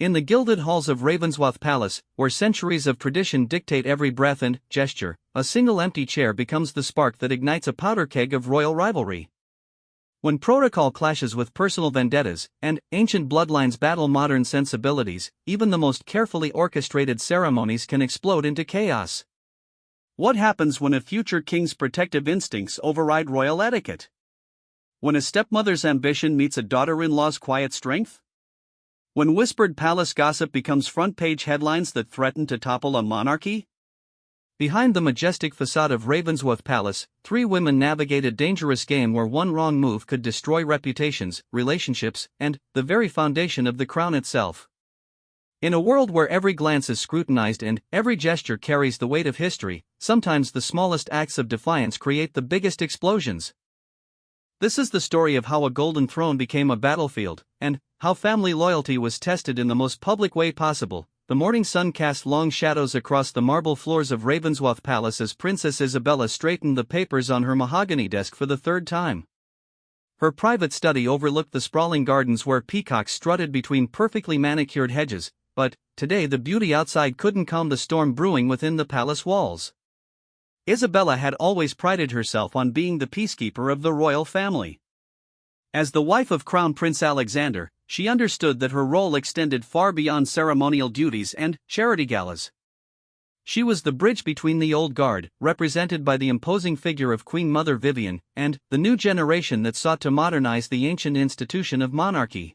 In the gilded halls of Ravensworth Palace, where centuries of tradition dictate every breath and gesture, a single empty chair becomes the spark that ignites a powder keg of royal rivalry. When protocol clashes with personal vendettas, and ancient bloodlines battle modern sensibilities, even the most carefully orchestrated ceremonies can explode into chaos. What happens when a future king's protective instincts override royal etiquette? When a stepmother's ambition meets a daughter-in-law's quiet strength? When whispered palace gossip becomes front-page headlines that threaten to topple a monarchy? Behind the majestic facade of Ravensworth Palace, three women navigate a dangerous game where one wrong move could destroy reputations, relationships, and the very foundation of the crown itself. In a world where every glance is scrutinized and every gesture carries the weight of history, sometimes the smallest acts of defiance create the biggest explosions. This is the story of how a golden throne became a battlefield, and how family loyalty was tested in the most public way possible. The morning sun cast long shadows across the marble floors of Ravensworth Palace as Princess Isabella straightened the papers on her mahogany desk for the third time. Her private study overlooked the sprawling gardens where peacocks strutted between perfectly manicured hedges, but today the beauty outside couldn't calm the storm brewing within the palace walls. Isabella had always prided herself on being the peacekeeper of the royal family. As the wife of Crown Prince Alexander, she understood that her role extended far beyond ceremonial duties and charity galas. She was the bridge between the old guard, represented by the imposing figure of Queen Mother Vivian, and the new generation that sought to modernize the ancient institution of monarchy.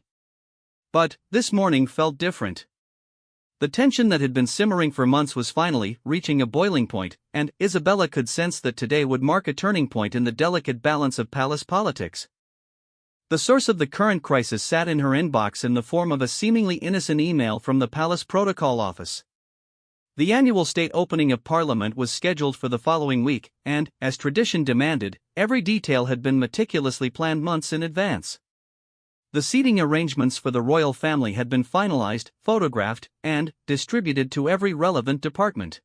But this morning felt different. The tension that had been simmering for months was finally reaching a boiling point, and Isabella could sense that today would mark a turning point in the delicate balance of palace politics. The source of the current crisis sat in her inbox in the form of a seemingly innocent email from the Palace Protocol Office. The annual state opening of Parliament was scheduled for the following week, and, as tradition demanded, every detail had been meticulously planned months in advance. The seating arrangements for the royal family had been finalized, photographed, and distributed to every relevant department.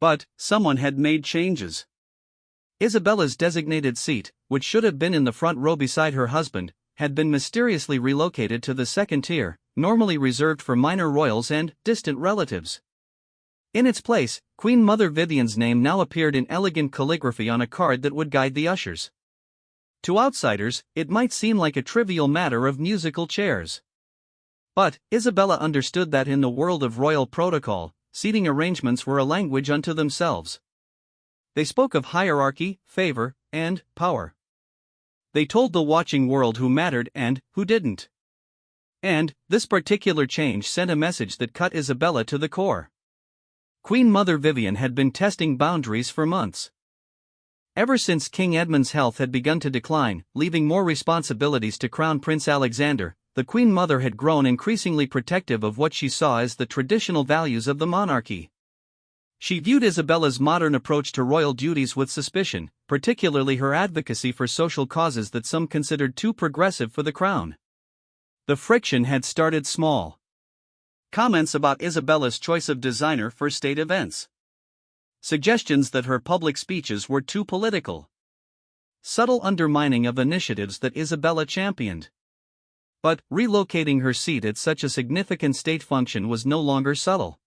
But someone had made changes. Isabella's designated seat, which should have been in the front row beside her husband, had been mysteriously relocated to the second tier, normally reserved for minor royals and distant relatives. In its place, Queen Mother Vivian's name now appeared in elegant calligraphy on a card that would guide the ushers. To outsiders, it might seem like a trivial matter of musical chairs. But Isabella understood that in the world of royal protocol, seating arrangements were a language unto themselves. They spoke of hierarchy, favor, and power. They told the watching world who mattered and who didn't. And this particular change sent a message that cut Isabella to the core. Queen Mother Vivian had been testing boundaries for months. Ever since King Edmund's health had begun to decline, leaving more responsibilities to Crown Prince Alexander, the Queen Mother had grown increasingly protective of what she saw as the traditional values of the monarchy. She viewed Isabella's modern approach to royal duties with suspicion, particularly her advocacy for social causes that some considered too progressive for the crown. The friction had started small. Comments about Isabella's choice of designer for state events. Suggestions that her public speeches were too political. Subtle undermining of initiatives that Isabella championed. But relocating her seat at such a significant state function was no longer subtle.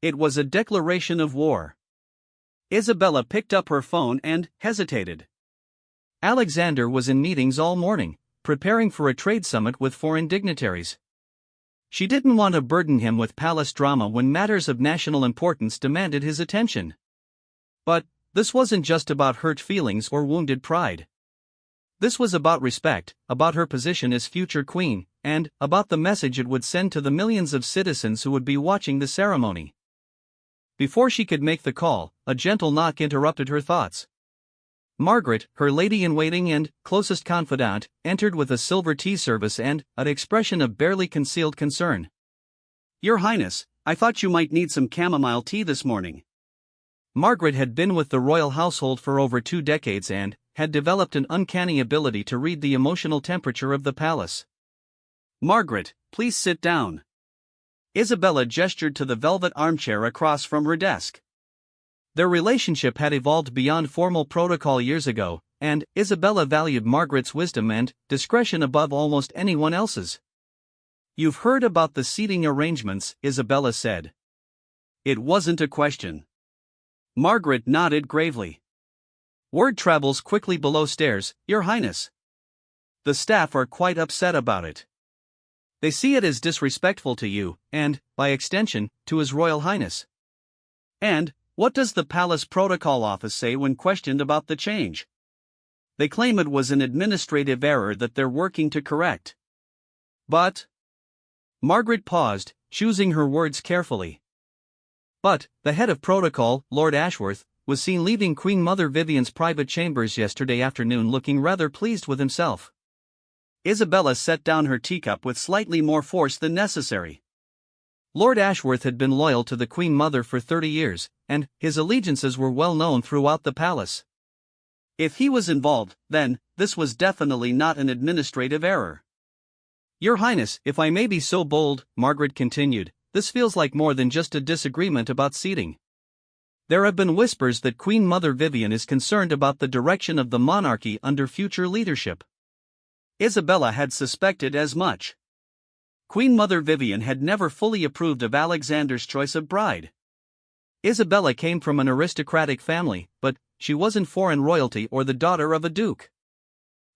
It was a declaration of war. Isabella picked up her phone and hesitated. Alexander was in meetings all morning, preparing for a trade summit with foreign dignitaries. She didn't want to burden him with palace drama when matters of national importance demanded his attention. But this wasn't just about hurt feelings or wounded pride. This was about respect, about her position as future queen, and about the message it would send to the millions of citizens who would be watching the ceremony. Before she could make the call, a gentle knock interrupted her thoughts. Margaret, her lady-in-waiting and closest confidant, entered with a silver tea service and an expression of barely concealed concern. "Your Highness, I thought you might need some chamomile tea this morning." Margaret had been with the royal household for over 2 decades and had developed an uncanny ability to read the emotional temperature of the palace. "Margaret, please sit down." Isabella gestured to the velvet armchair across from her desk. Their relationship had evolved beyond formal protocol years ago, and Isabella valued Margaret's wisdom and discretion above almost anyone else's. You've heard about the seating arrangements, Isabella said. It wasn't a question. Margaret nodded gravely. Word travels quickly below stairs, Your Highness. The staff are quite upset about it. They see it as disrespectful to you, and, by extension, to His Royal Highness. And, what does the Palace Protocol Office say when questioned about the change? They claim it was an administrative error that they're working to correct. But... Margaret paused, choosing her words carefully. But, the head of protocol, Lord Ashworth, was seen leaving Queen Mother Vivian's private chambers yesterday afternoon looking rather pleased with himself. Isabella set down her teacup with slightly more force than necessary. Lord Ashworth had been loyal to the Queen Mother for 30 years, and his allegiances were well known throughout the palace. If he was involved, then, this was definitely not an administrative error. Your Highness, if I may be so bold, Margaret continued, this feels like more than just a disagreement about seating. There have been whispers that Queen Mother Vivian is concerned about the direction of the monarchy under future leadership. Isabella had suspected as much. Queen Mother Vivian had never fully approved of Alexander's choice of bride. Isabella came from an aristocratic family, but she wasn't foreign royalty or the daughter of a duke.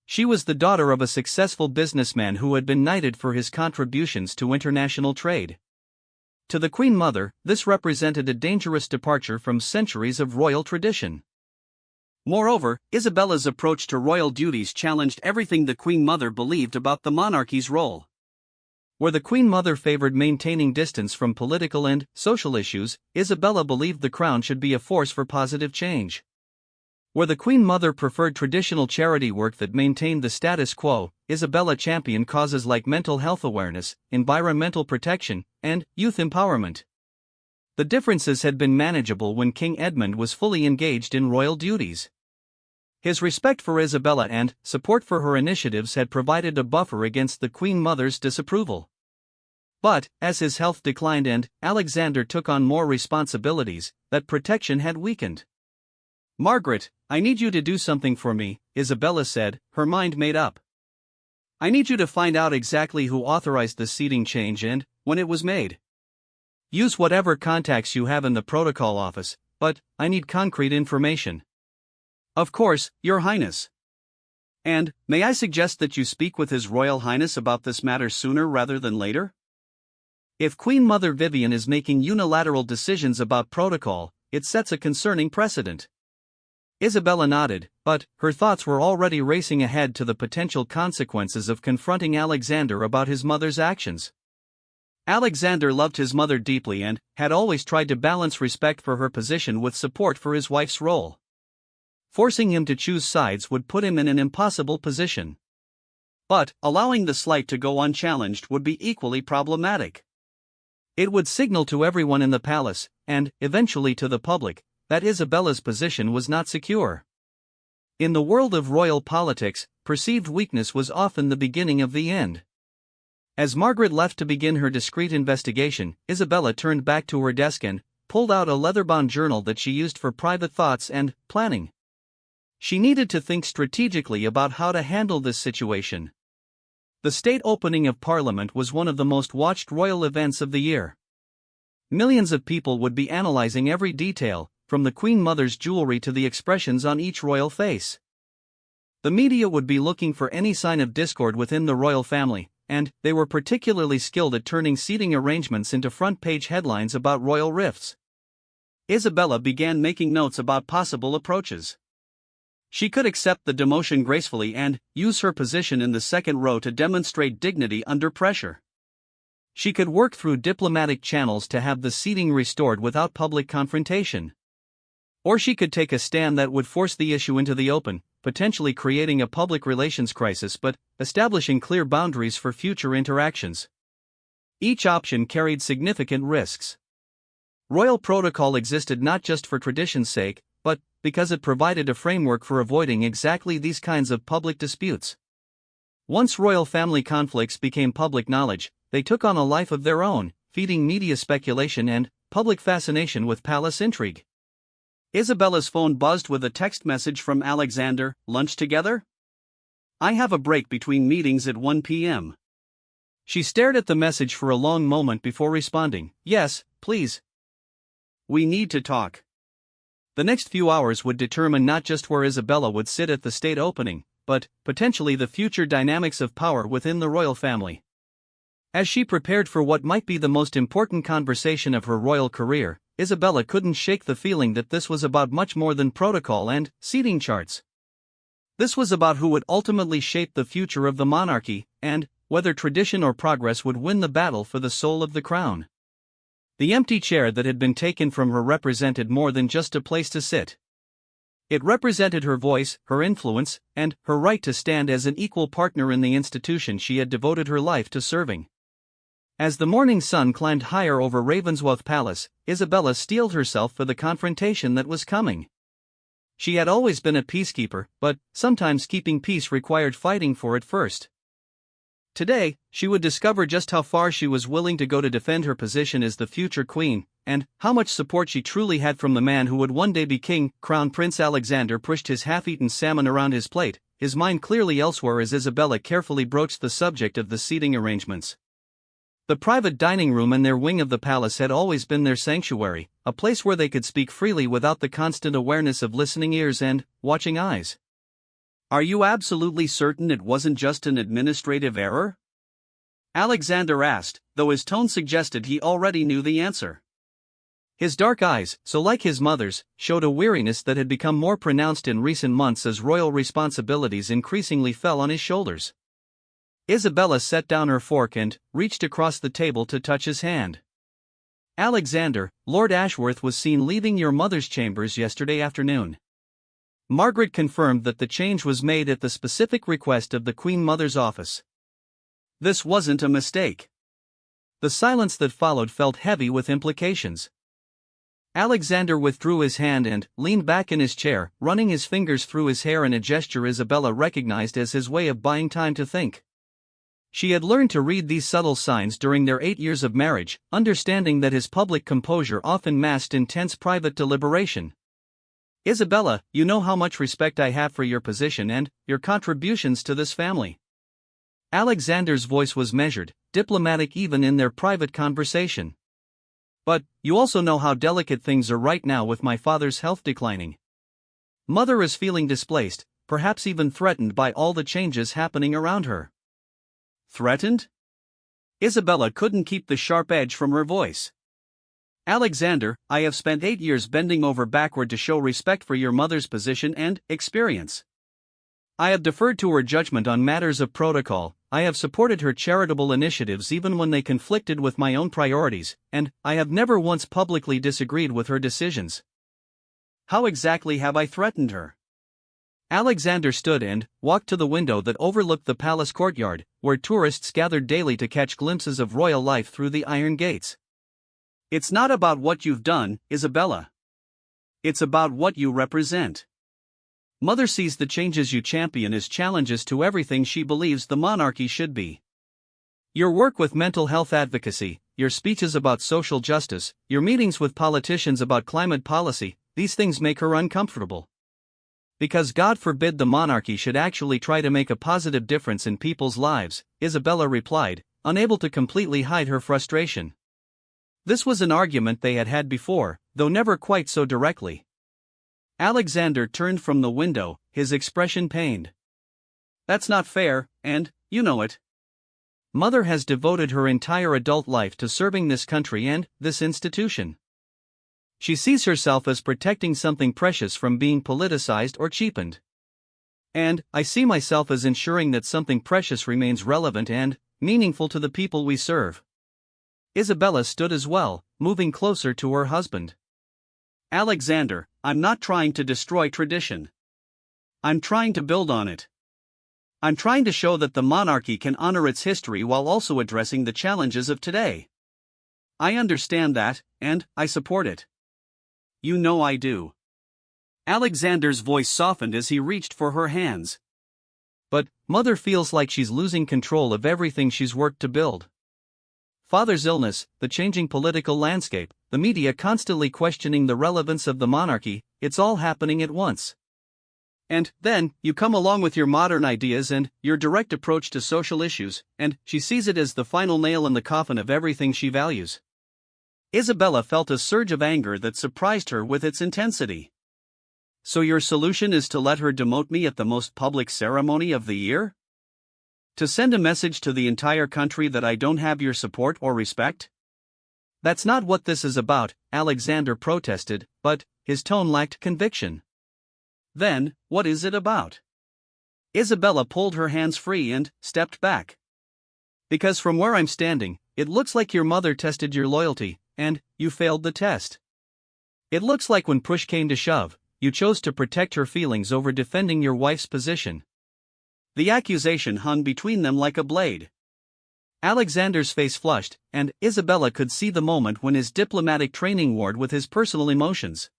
She was the daughter of a successful businessman who had been knighted for his contributions to international trade. To the Queen Mother, this represented a dangerous departure from centuries of royal tradition. Moreover, Isabella's approach to royal duties challenged everything the Queen Mother believed about the monarchy's role. Where the Queen Mother favored maintaining distance from political and social issues, Isabella believed the crown should be a force for positive change. Where the Queen Mother preferred traditional charity work that maintained the status quo, Isabella championed causes like mental health awareness, environmental protection, and youth empowerment. The differences had been manageable when King Edmund was fully engaged in royal duties. His respect for Isabella and support for her initiatives had provided a buffer against the Queen Mother's disapproval. But, as his health declined and Alexander took on more responsibilities, that protection had weakened. Margaret, I need you to do something for me, Isabella said, her mind made up. I need you to find out exactly who authorized the seating change and when it was made. Use whatever contacts you have in the protocol office, but I need concrete information. Of course, Your Highness. And, may I suggest that you speak with His Royal Highness about this matter sooner rather than later? If Queen Mother Vivian is making unilateral decisions about protocol, it sets a concerning precedent. Isabella nodded, but her thoughts were already racing ahead to the potential consequences of confronting Alexander about his mother's actions. Alexander loved his mother deeply and had always tried to balance respect for her position with support for his wife's role. Forcing him to choose sides would put him in an impossible position. But allowing the slight to go unchallenged would be equally problematic. It would signal to everyone in the palace, and eventually to the public, that Isabella's position was not secure. In the world of royal politics, perceived weakness was often the beginning of the end. As Margaret left to begin her discreet investigation, Isabella turned back to her desk and pulled out a leather-bound journal that she used for private thoughts and planning. She needed to think strategically about how to handle this situation. The state opening of Parliament was one of the most watched royal events of the year. Millions of people would be analyzing every detail, from the Queen Mother's jewelry to the expressions on each royal face. The media would be looking for any sign of discord within the royal family, and they were particularly skilled at turning seating arrangements into front-page headlines about royal rifts. Isabella began making notes about possible approaches. She could accept the demotion gracefully and use her position in the second row to demonstrate dignity under pressure. She could work through diplomatic channels to have the seating restored without public confrontation. Or she could take a stand that would force the issue into the open, potentially creating a public relations crisis but establishing clear boundaries for future interactions. Each option carried significant risks. Royal protocol existed not just for tradition's sake, but because it provided a framework for avoiding exactly these kinds of public disputes. Once royal family conflicts became public knowledge, they took on a life of their own, feeding media speculation and public fascination with palace intrigue. Isabella's phone buzzed with a text message from Alexander. Lunch together? I have a break between meetings at 1 p.m. She stared at the message for a long moment before responding, "Yes, please. We need to talk." The next few hours would determine not just where Isabella would sit at the state opening, but, potentially, the future dynamics of power within the royal family. As she prepared for what might be the most important conversation of her royal career, Isabella couldn't shake the feeling that this was about much more than protocol and seating charts. This was about who would ultimately shape the future of the monarchy, and whether tradition or progress would win the battle for the soul of the crown. The empty chair that had been taken from her represented more than just a place to sit. It represented her voice, her influence, and her right to stand as an equal partner in the institution she had devoted her life to serving. As the morning sun climbed higher over Ravensworth Palace, Isabella steeled herself for the confrontation that was coming. She had always been a peacekeeper, but sometimes keeping peace required fighting for it first. Today, she would discover just how far she was willing to go to defend her position as the future queen, and how much support she truly had from the man who would one day be king. Crown Prince Alexander pushed his half-eaten salmon around his plate, his mind clearly elsewhere as Isabella carefully broached the subject of the seating arrangements. The private dining room in their wing of the palace had always been their sanctuary, a place where they could speak freely without the constant awareness of listening ears and watching eyes. "Are you absolutely certain it wasn't just an administrative error?" Alexander asked, though his tone suggested he already knew the answer. His dark eyes, so like his mother's, showed a weariness that had become more pronounced in recent months as royal responsibilities increasingly fell on his shoulders. Isabella set down her fork and reached across the table to touch his hand. "Alexander, Lord Ashworth was seen leaving your mother's chambers yesterday afternoon." Margaret confirmed that the change was made at the specific request of the Queen Mother's office. This wasn't a mistake. The silence that followed felt heavy with implications. Alexander withdrew his hand and leaned back in his chair, running his fingers through his hair in a gesture Isabella recognized as his way of buying time to think. She had learned to read these subtle signs during their 8 years of marriage, understanding that his public composure often masked intense private deliberation. "Isabella, you know how much respect I have for your position and your contributions to this family." Alexander's voice was measured, diplomatic even in their private conversation. "But you also know how delicate things are right now with my father's health declining. Mother is feeling displaced, perhaps even threatened by all the changes happening around her." "Threatened?" Isabella couldn't keep the sharp edge from her voice. "Alexander, I have spent 8 years bending over backward to show respect for your mother's position and experience. I have deferred to her judgment on matters of protocol, I have supported her charitable initiatives even when they conflicted with my own priorities, and I have never once publicly disagreed with her decisions. How exactly have I threatened her?" Alexander stood and walked to the window that overlooked the palace courtyard, where tourists gathered daily to catch glimpses of royal life through the iron gates. "It's not about what you've done, Isabella. It's about what you represent. Mother sees the changes you champion as challenges to everything she believes the monarchy should be. Your work with mental health advocacy, your speeches about social justice, your meetings with politicians about climate policy, these things make her uncomfortable. Because God forbid the monarchy should actually try to make a positive difference in people's lives," Isabella replied, unable to completely hide her frustration. This was an argument they had had before, though never quite so directly. Alexander turned from the window, his expression pained. "That's not fair, and you know it. Mother has devoted her entire adult life to serving this country and this institution. She sees herself as protecting something precious from being politicized or cheapened. And I see myself as ensuring that something precious remains relevant and meaningful to the people we serve." Isabella stood as well, moving closer to her husband. "Alexander, I'm not trying to destroy tradition. I'm trying to build on it. I'm trying to show that the monarchy can honor its history while also addressing the challenges of today. I understand that, and I support it. You know I do." Alexander's voice softened as he reached for her hands. "But Mother feels like she's losing control of everything she's worked to build. Father's illness, the changing political landscape, the media constantly questioning the relevance of the monarchy, it's all happening at once. And then, you come along with your modern ideas and your direct approach to social issues, and she sees it as the final nail in the coffin of everything she values. Isabella felt a surge of anger that surprised her with its intensity. So your solution is to let her demote me at the most public ceremony of the year? To send a message to the entire country that I don't have your support or respect? That's not what this is about, Alexander protested, but his tone lacked conviction. Then, what is it about? Isabella pulled her hands free and stepped back. Because from where I'm standing, it looks like your mother tested your loyalty, and you failed the test. It looks like when push came to shove, you chose to protect her feelings over defending your wife's position. The accusation hung between them like a blade. Alexander's face flushed, and Isabella could see the moment when his diplomatic training warred with his personal emotions.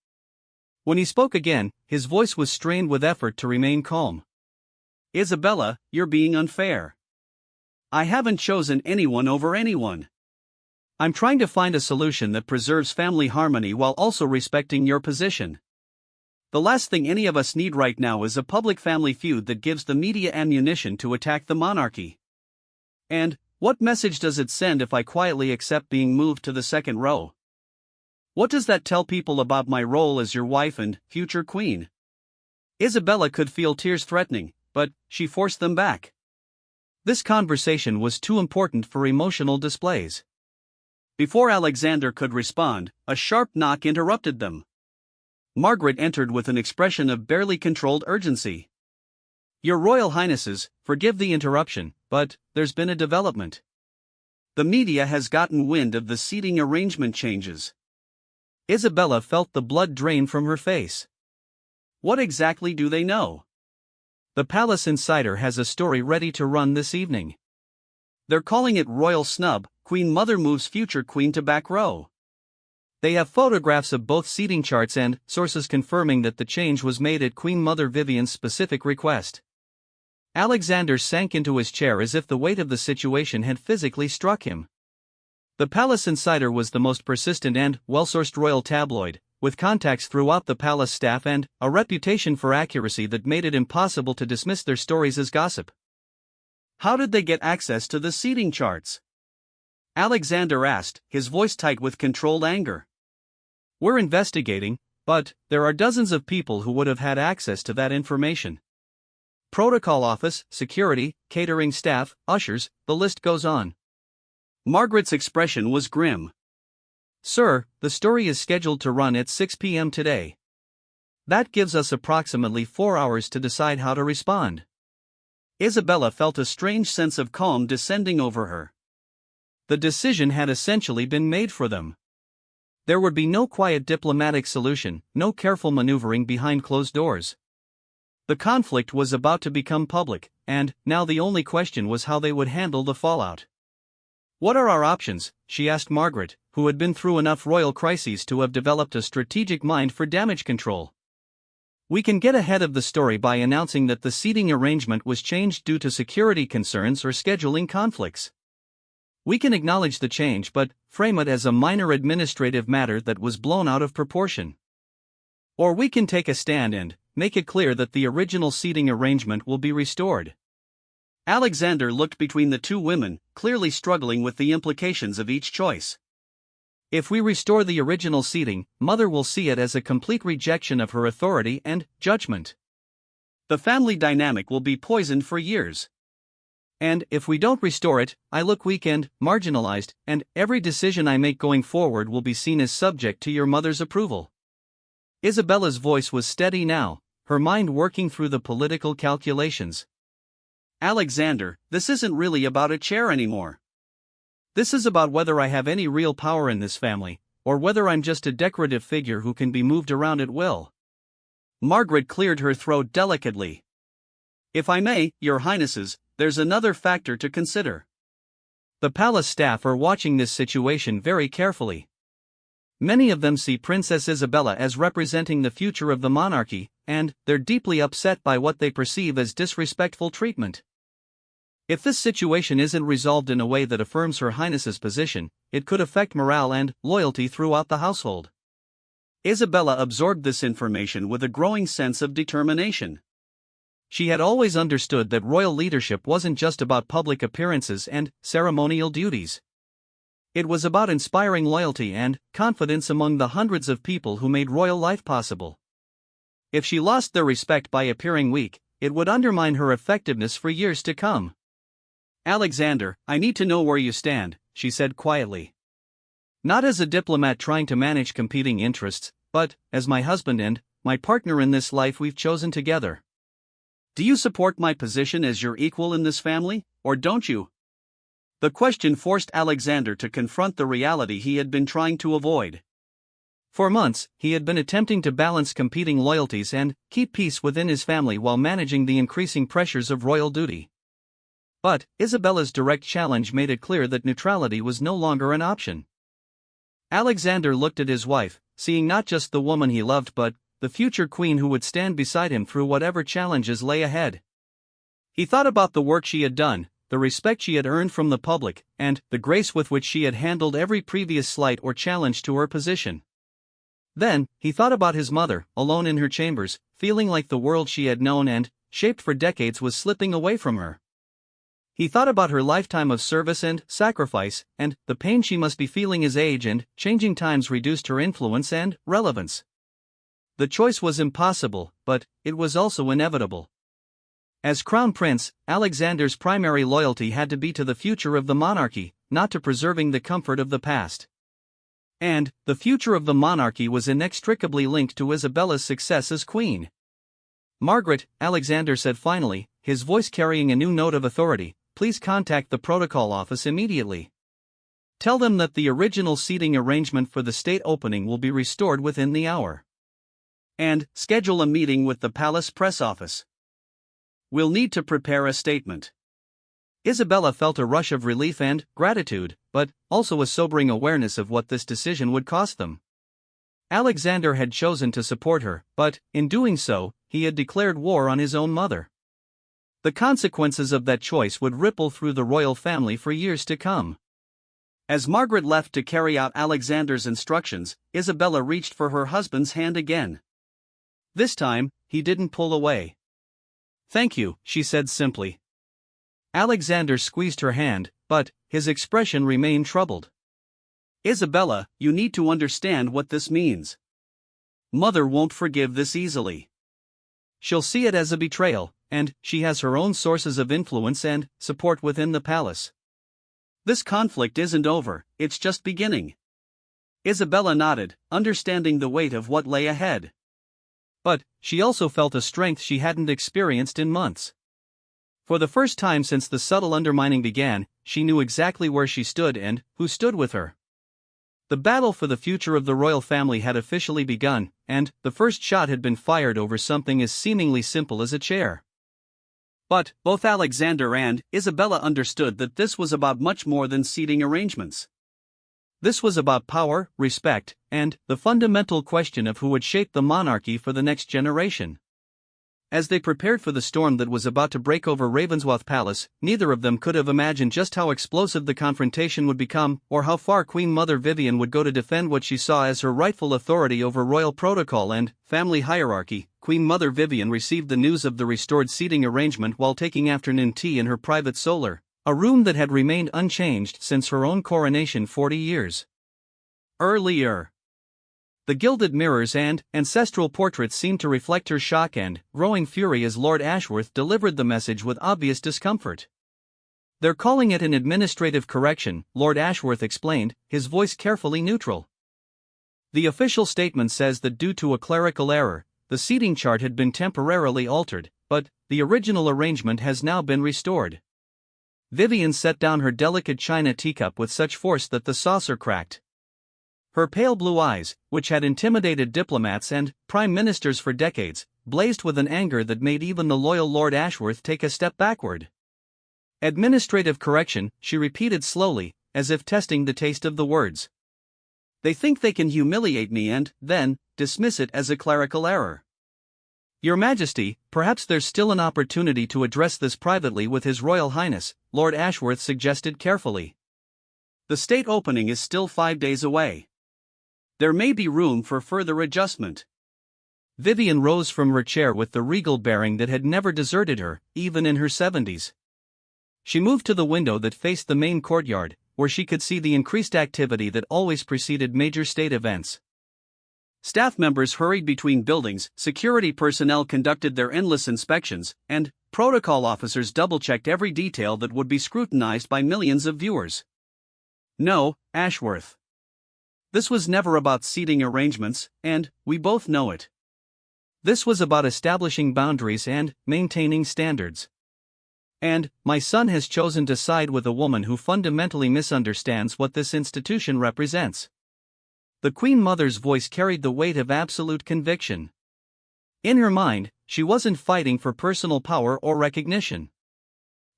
When he spoke again, his voice was strained with effort to remain calm. Isabella, you're being unfair. I haven't chosen anyone over anyone. I'm trying to find a solution that preserves family harmony while also respecting your position. The last thing any of us need right now is a public family feud that gives the media ammunition to attack the monarchy. And what message does it send if I quietly accept being moved to the second row? What does that tell people about my role as your wife and future queen? Isabella could feel tears threatening, but she forced them back. This conversation was too important for emotional displays. Before Alexander could respond, a sharp knock interrupted them. Margaret entered with an expression of barely controlled urgency. Your Royal Highnesses, forgive the interruption, but there's been a development. The media has gotten wind of the seating arrangement changes. Isabella felt the blood drain from her face. What exactly do they know? The Palace Insider has a story ready to run this evening. They're calling it Royal Snub, Queen Mother moves future queen to back row. They have photographs of both seating charts and sources confirming that the change was made at Queen Mother Vivian's specific request. Alexander sank into his chair as if the weight of the situation had physically struck him. The Palace Insider was the most persistent and well-sourced royal tabloid, with contacts throughout the palace staff and a reputation for accuracy that made it impossible to dismiss their stories as gossip. How did they get access to the seating charts? Alexander asked, his voice tight with controlled anger. We're investigating, but there are dozens of people who would have had access to that information. Protocol office, security, catering staff, ushers, the list goes on. Margaret's expression was grim. Sir, the story is scheduled to run at 6 p.m. today. That gives us approximately 4 hours to decide how to respond. Isabella felt a strange sense of calm descending over her. The decision had essentially been made for them. There would be no quiet diplomatic solution, no careful maneuvering behind closed doors. The conflict was about to become public, and now the only question was how they would handle the fallout. What are our options? She asked Margaret, who had been through enough royal crises to have developed a strategic mind for damage control. We can get ahead of the story by announcing that the seating arrangement was changed due to security concerns or scheduling conflicts. We can acknowledge the change but frame it as a minor administrative matter that was blown out of proportion. Or we can take a stand and make it clear that the original seating arrangement will be restored. Alexander looked between the two women, clearly struggling with the implications of each choice. If we restore the original seating, Mother will see it as a complete rejection of her authority and judgment. The family dynamic will be poisoned for years. And if we don't restore it, I look weak and marginalized, and every decision I make going forward will be seen as subject to your mother's approval. Isabella's voice was steady now, her mind working through the political calculations. Alexander, this isn't really about a chair anymore. This is about whether I have any real power in this family, or whether I'm just a decorative figure who can be moved around at will. Margaret cleared her throat delicately. If I may, Your Highnesses, there's another factor to consider. The palace staff are watching this situation very carefully. Many of them see Princess Isabella as representing the future of the monarchy, and they're deeply upset by what they perceive as disrespectful treatment. If this situation isn't resolved in a way that affirms Her Highness's position, it could affect morale and loyalty throughout the household. Isabella absorbed this information with a growing sense of determination. She had always understood that royal leadership wasn't just about public appearances and ceremonial duties. It was about inspiring loyalty and confidence among the hundreds of people who made royal life possible. If she lost their respect by appearing weak, it would undermine her effectiveness for years to come. "Alexander, I need to know where you stand," she said quietly. "Not as a diplomat trying to manage competing interests, but as my husband and my partner in this life we've chosen together. Do you support my position as your equal in this family, or don't you?" The question forced Alexander to confront the reality he had been trying to avoid. For months, he had been attempting to balance competing loyalties and keep peace within his family while managing the increasing pressures of royal duty. But Isabella's direct challenge made it clear that neutrality was no longer an option. Alexander looked at his wife, seeing not just the woman he loved but the future queen who would stand beside him through whatever challenges lay ahead. He thought about the work she had done, the respect she had earned from the public, and the grace with which she had handled every previous slight or challenge to her position. Then, he thought about his mother, alone in her chambers, feeling like the world she had known and shaped for decades was slipping away from her. He thought about her lifetime of service and sacrifice, and the pain she must be feeling as age and changing times reduced her influence and relevance. The choice was impossible, but it was also inevitable. As crown prince, Alexander's primary loyalty had to be to the future of the monarchy, not to preserving the comfort of the past. And the future of the monarchy was inextricably linked to Isabella's success as queen. "Margaret," Alexander said finally, his voice carrying a new note of authority, "please contact the protocol office immediately. Tell them that the original seating arrangement for the state opening will be restored within the hour. And schedule a meeting with the palace press office. We'll need to prepare a statement." Isabella felt a rush of relief and gratitude, but also a sobering awareness of what this decision would cost them. Alexander had chosen to support her, but, in doing so, he had declared war on his own mother. The consequences of that choice would ripple through the royal family for years to come. As Margaret left to carry out Alexander's instructions, Isabella reached for her husband's hand again. This time, he didn't pull away. "Thank you," she said simply. Alexander squeezed her hand, but his expression remained troubled. "Isabella, you need to understand what this means. Mother won't forgive this easily. She'll see it as a betrayal, and she has her own sources of influence and support within the palace. This conflict isn't over, it's just beginning." Isabella nodded, understanding the weight of what lay ahead. But she also felt a strength she hadn't experienced in months. For the first time since the subtle undermining began, she knew exactly where she stood and who stood with her. The battle for the future of the royal family had officially begun, and the first shot had been fired over something as seemingly simple as a chair. But both Alexander and Isabella understood that this was about much more than seating arrangements. This was about power, respect, and the fundamental question of who would shape the monarchy for the next generation. As they prepared for the storm that was about to break over Ravensworth Palace, neither of them could have imagined just how explosive the confrontation would become, or how far Queen Mother Vivian would go to defend what she saw as her rightful authority over royal protocol and family hierarchy. Queen Mother Vivian received the news of the restored seating arrangement while taking afternoon tea in her private solar, a room that had remained unchanged since her own coronation 40 years earlier. The gilded mirrors and ancestral portraits seemed to reflect her shock and growing fury as Lord Ashworth delivered the message with obvious discomfort. "They're calling it an administrative correction," Lord Ashworth explained, his voice carefully neutral. "The official statement says that due to a clerical error, the seating chart had been temporarily altered, but the original arrangement has now been restored." Vivian set down her delicate china teacup with such force that the saucer cracked. Her pale blue eyes, which had intimidated diplomats and prime ministers for decades, blazed with an anger that made even the loyal Lord Ashworth take a step backward. "Administrative correction," she repeated slowly, as if testing the taste of the words. "They think they can humiliate me and, then, dismiss it as a clerical error." "Your Majesty, perhaps there's still an opportunity to address this privately with His Royal Highness," Lord Ashworth suggested carefully. "The state opening is still 5 days away. There may be room for further adjustment." Vivian rose from her chair with the regal bearing that had never deserted her, even in her 70s. She moved to the window that faced the main courtyard, where she could see the increased activity that always preceded major state events. Staff members hurried between buildings, security personnel conducted their endless inspections, and protocol officers double-checked every detail that would be scrutinized by millions of viewers. No, Ashworth. This was never about seating arrangements, and we both know it. This was about establishing boundaries and maintaining standards. And my son has chosen to side with a woman who fundamentally misunderstands what this institution represents. The Queen Mother's voice carried the weight of absolute conviction. In her mind, she wasn't fighting for personal power or recognition.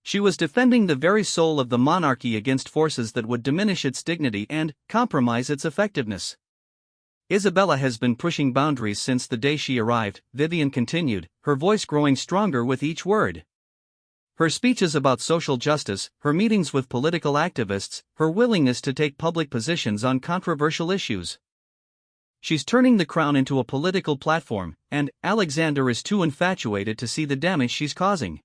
She was defending the very soul of the monarchy against forces that would diminish its dignity and compromise its effectiveness. Isabella has been pushing boundaries since the day she arrived, Vivian continued, her voice growing stronger with each word. Her speeches about social justice, her meetings with political activists, her willingness to take public positions on controversial issues. She's turning the crown into a political platform, and Alexander is too infatuated to see the damage she's causing.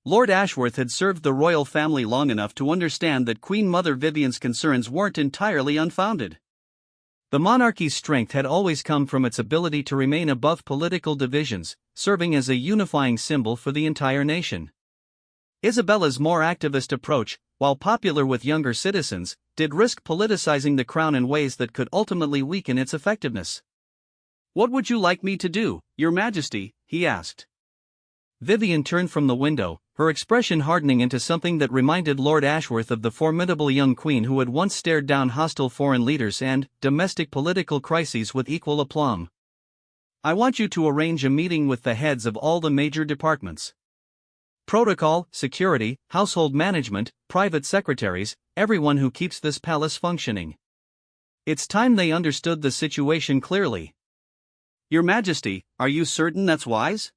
Lord Ashworth had served the royal family long enough to understand that Queen Mother Vivian's concerns weren't entirely unfounded. The monarchy's strength had always come from its ability to remain above political divisions, serving as a unifying symbol for the entire nation. Isabella's more activist approach, while popular with younger citizens, did risk politicizing the crown in ways that could ultimately weaken its effectiveness. "What would you like me to do, Your Majesty?" he asked. Vivian turned from the window, her expression hardening into something that reminded Lord Ashworth of the formidable young queen who had once stared down hostile foreign leaders and domestic political crises with equal aplomb. "I want you to arrange a meeting with the heads of all the major departments. Protocol, security, household management, private secretaries, everyone who keeps this palace functioning. It's time they understood the situation clearly." "Your Majesty, are you certain that's wise?"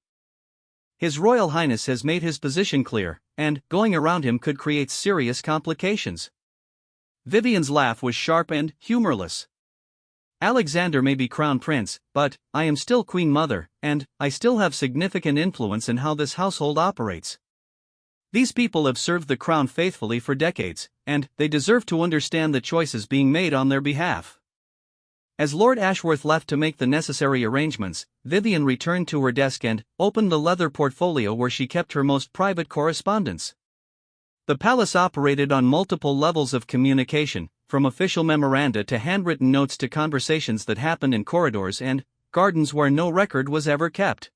"His Royal Highness has made his position clear, and going around him could create serious complications." Vivian's laugh was sharp and humorless. "Alexander may be crown prince, but I am still Queen Mother, and I still have significant influence in how this household operates. These people have served the crown faithfully for decades, and they deserve to understand the choices being made on their behalf." As Lord Ashworth left to make the necessary arrangements, Vivian returned to her desk and opened the leather portfolio where she kept her most private correspondence. The palace operated on multiple levels of communication, from official memoranda to handwritten notes to conversations that happened in corridors and gardens where no record was ever kept.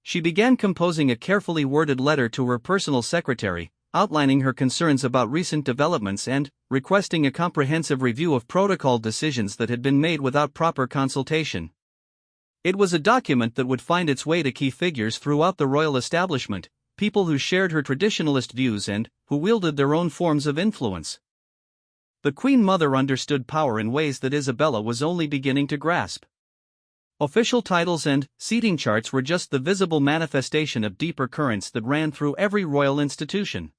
She began composing a carefully worded letter to her personal secretary, outlining her concerns about recent developments and requesting a comprehensive review of protocol decisions that had been made without proper consultation. It was a document that would find its way to key figures throughout the royal establishment, people who shared her traditionalist views and who wielded their own forms of influence. The Queen Mother understood power in ways that Isabella was only beginning to grasp. Official titles and seating charts were just the visible manifestation of deeper currents that ran through every royal institution.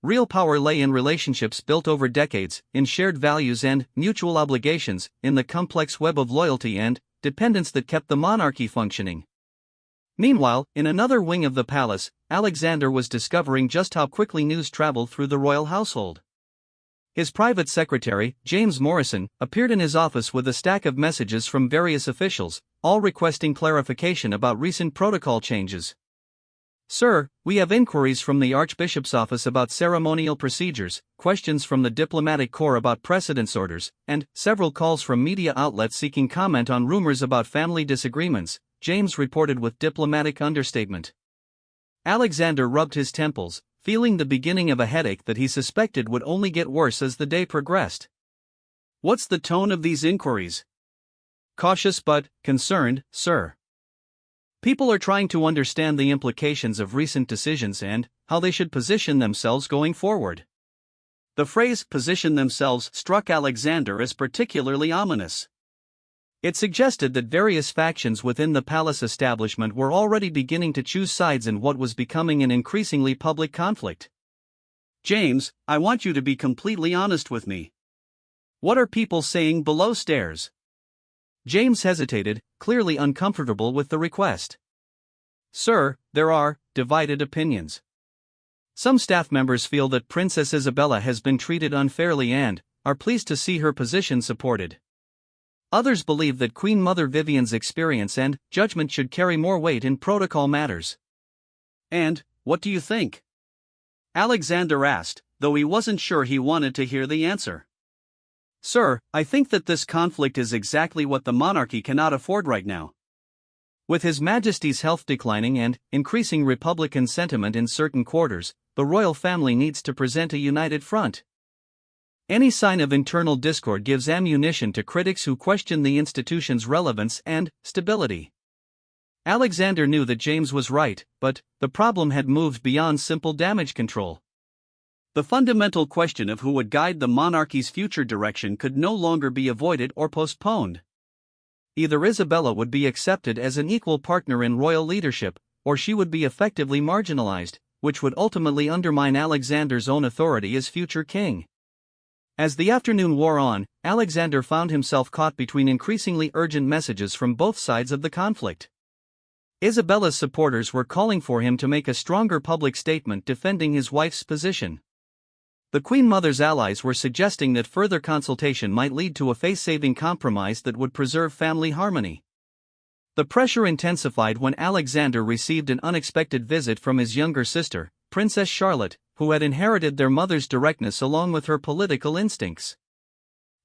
Real power lay in relationships built over decades, in shared values and mutual obligations, in the complex web of loyalty and dependence that kept the monarchy functioning. Meanwhile, in another wing of the palace, Alexander was discovering just how quickly news traveled through the royal household. His private secretary, James Morrison, appeared in his office with a stack of messages from various officials, all requesting clarification about recent protocol changes. "Sir, we have inquiries from the Archbishop's office about ceremonial procedures, questions from the diplomatic corps about precedence orders, and several calls from media outlets seeking comment on rumors about family disagreements," James reported with diplomatic understatement. Alexander rubbed his temples, feeling the beginning of a headache that he suspected would only get worse as the day progressed. "What's the tone of these inquiries?" "Cautious but concerned, sir. People are trying to understand the implications of recent decisions and how they should position themselves going forward." The phrase "position themselves" struck Alexander as particularly ominous. It suggested that various factions within the palace establishment were already beginning to choose sides in what was becoming an increasingly public conflict. "James, I want you to be completely honest with me. What are people saying below stairs?" James hesitated, clearly uncomfortable with the request. Sir, there are divided opinions. Some staff members feel that Princess Isabella has been treated unfairly and are pleased to see her position supported. Others believe that Queen Mother Vivian's experience and judgment should carry more weight in protocol matters. And what do you think? Alexander asked, though he wasn't sure he wanted to hear the answer. Sir, I think that this conflict is exactly what the monarchy cannot afford right now. With His Majesty's health declining and increasing Republican sentiment in certain quarters, the royal family needs to present a united front. Any sign of internal discord gives ammunition to critics who question the institution's relevance and stability. Alexander knew that James was right, but the problem had moved beyond simple damage control. The fundamental question of who would guide the monarchy's future direction could no longer be avoided or postponed. Either Isabella would be accepted as an equal partner in royal leadership, or she would be effectively marginalized, which would ultimately undermine Alexander's own authority as future king. As the afternoon wore on, Alexander found himself caught between increasingly urgent messages from both sides of the conflict. Isabella's supporters were calling for him to make a stronger public statement defending his wife's position. The Queen Mother's allies were suggesting that further consultation might lead to a face-saving compromise that would preserve family harmony. The pressure intensified when Alexander received an unexpected visit from his younger sister, Princess Charlotte, who had inherited their mother's directness along with her political instincts.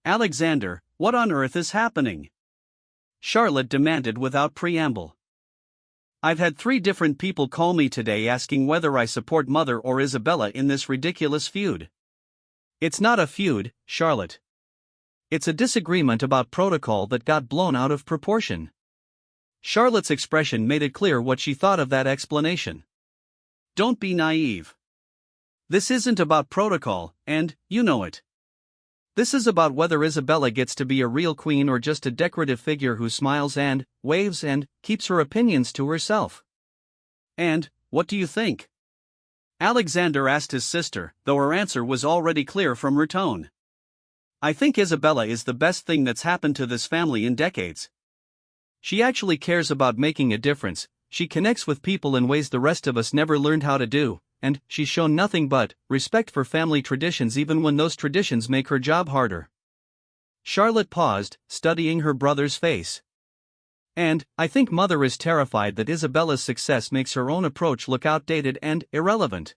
Alexander, what on earth is happening? Charlotte demanded without preamble. I've had 3 different people call me today asking whether I support Mother or Isabella in this ridiculous feud. It's not a feud, Charlotte. It's a disagreement about protocol that got blown out of proportion. Charlotte's expression made it clear what she thought of that explanation. Don't be naive. This isn't about protocol, and you know it. This is about whether Isabella gets to be a real queen or just a decorative figure who smiles and waves and keeps her opinions to herself. And what do you think? Alexander asked his sister, though her answer was already clear from her tone. I think Isabella is the best thing that's happened to this family in decades. She actually cares about making a difference, she connects with people in ways the rest of us never learned how to do, and she's shown nothing but respect for family traditions even when those traditions make her job harder. Charlotte paused, studying her brother's face. And I think Mother is terrified that Isabella's success makes her own approach look outdated and irrelevant.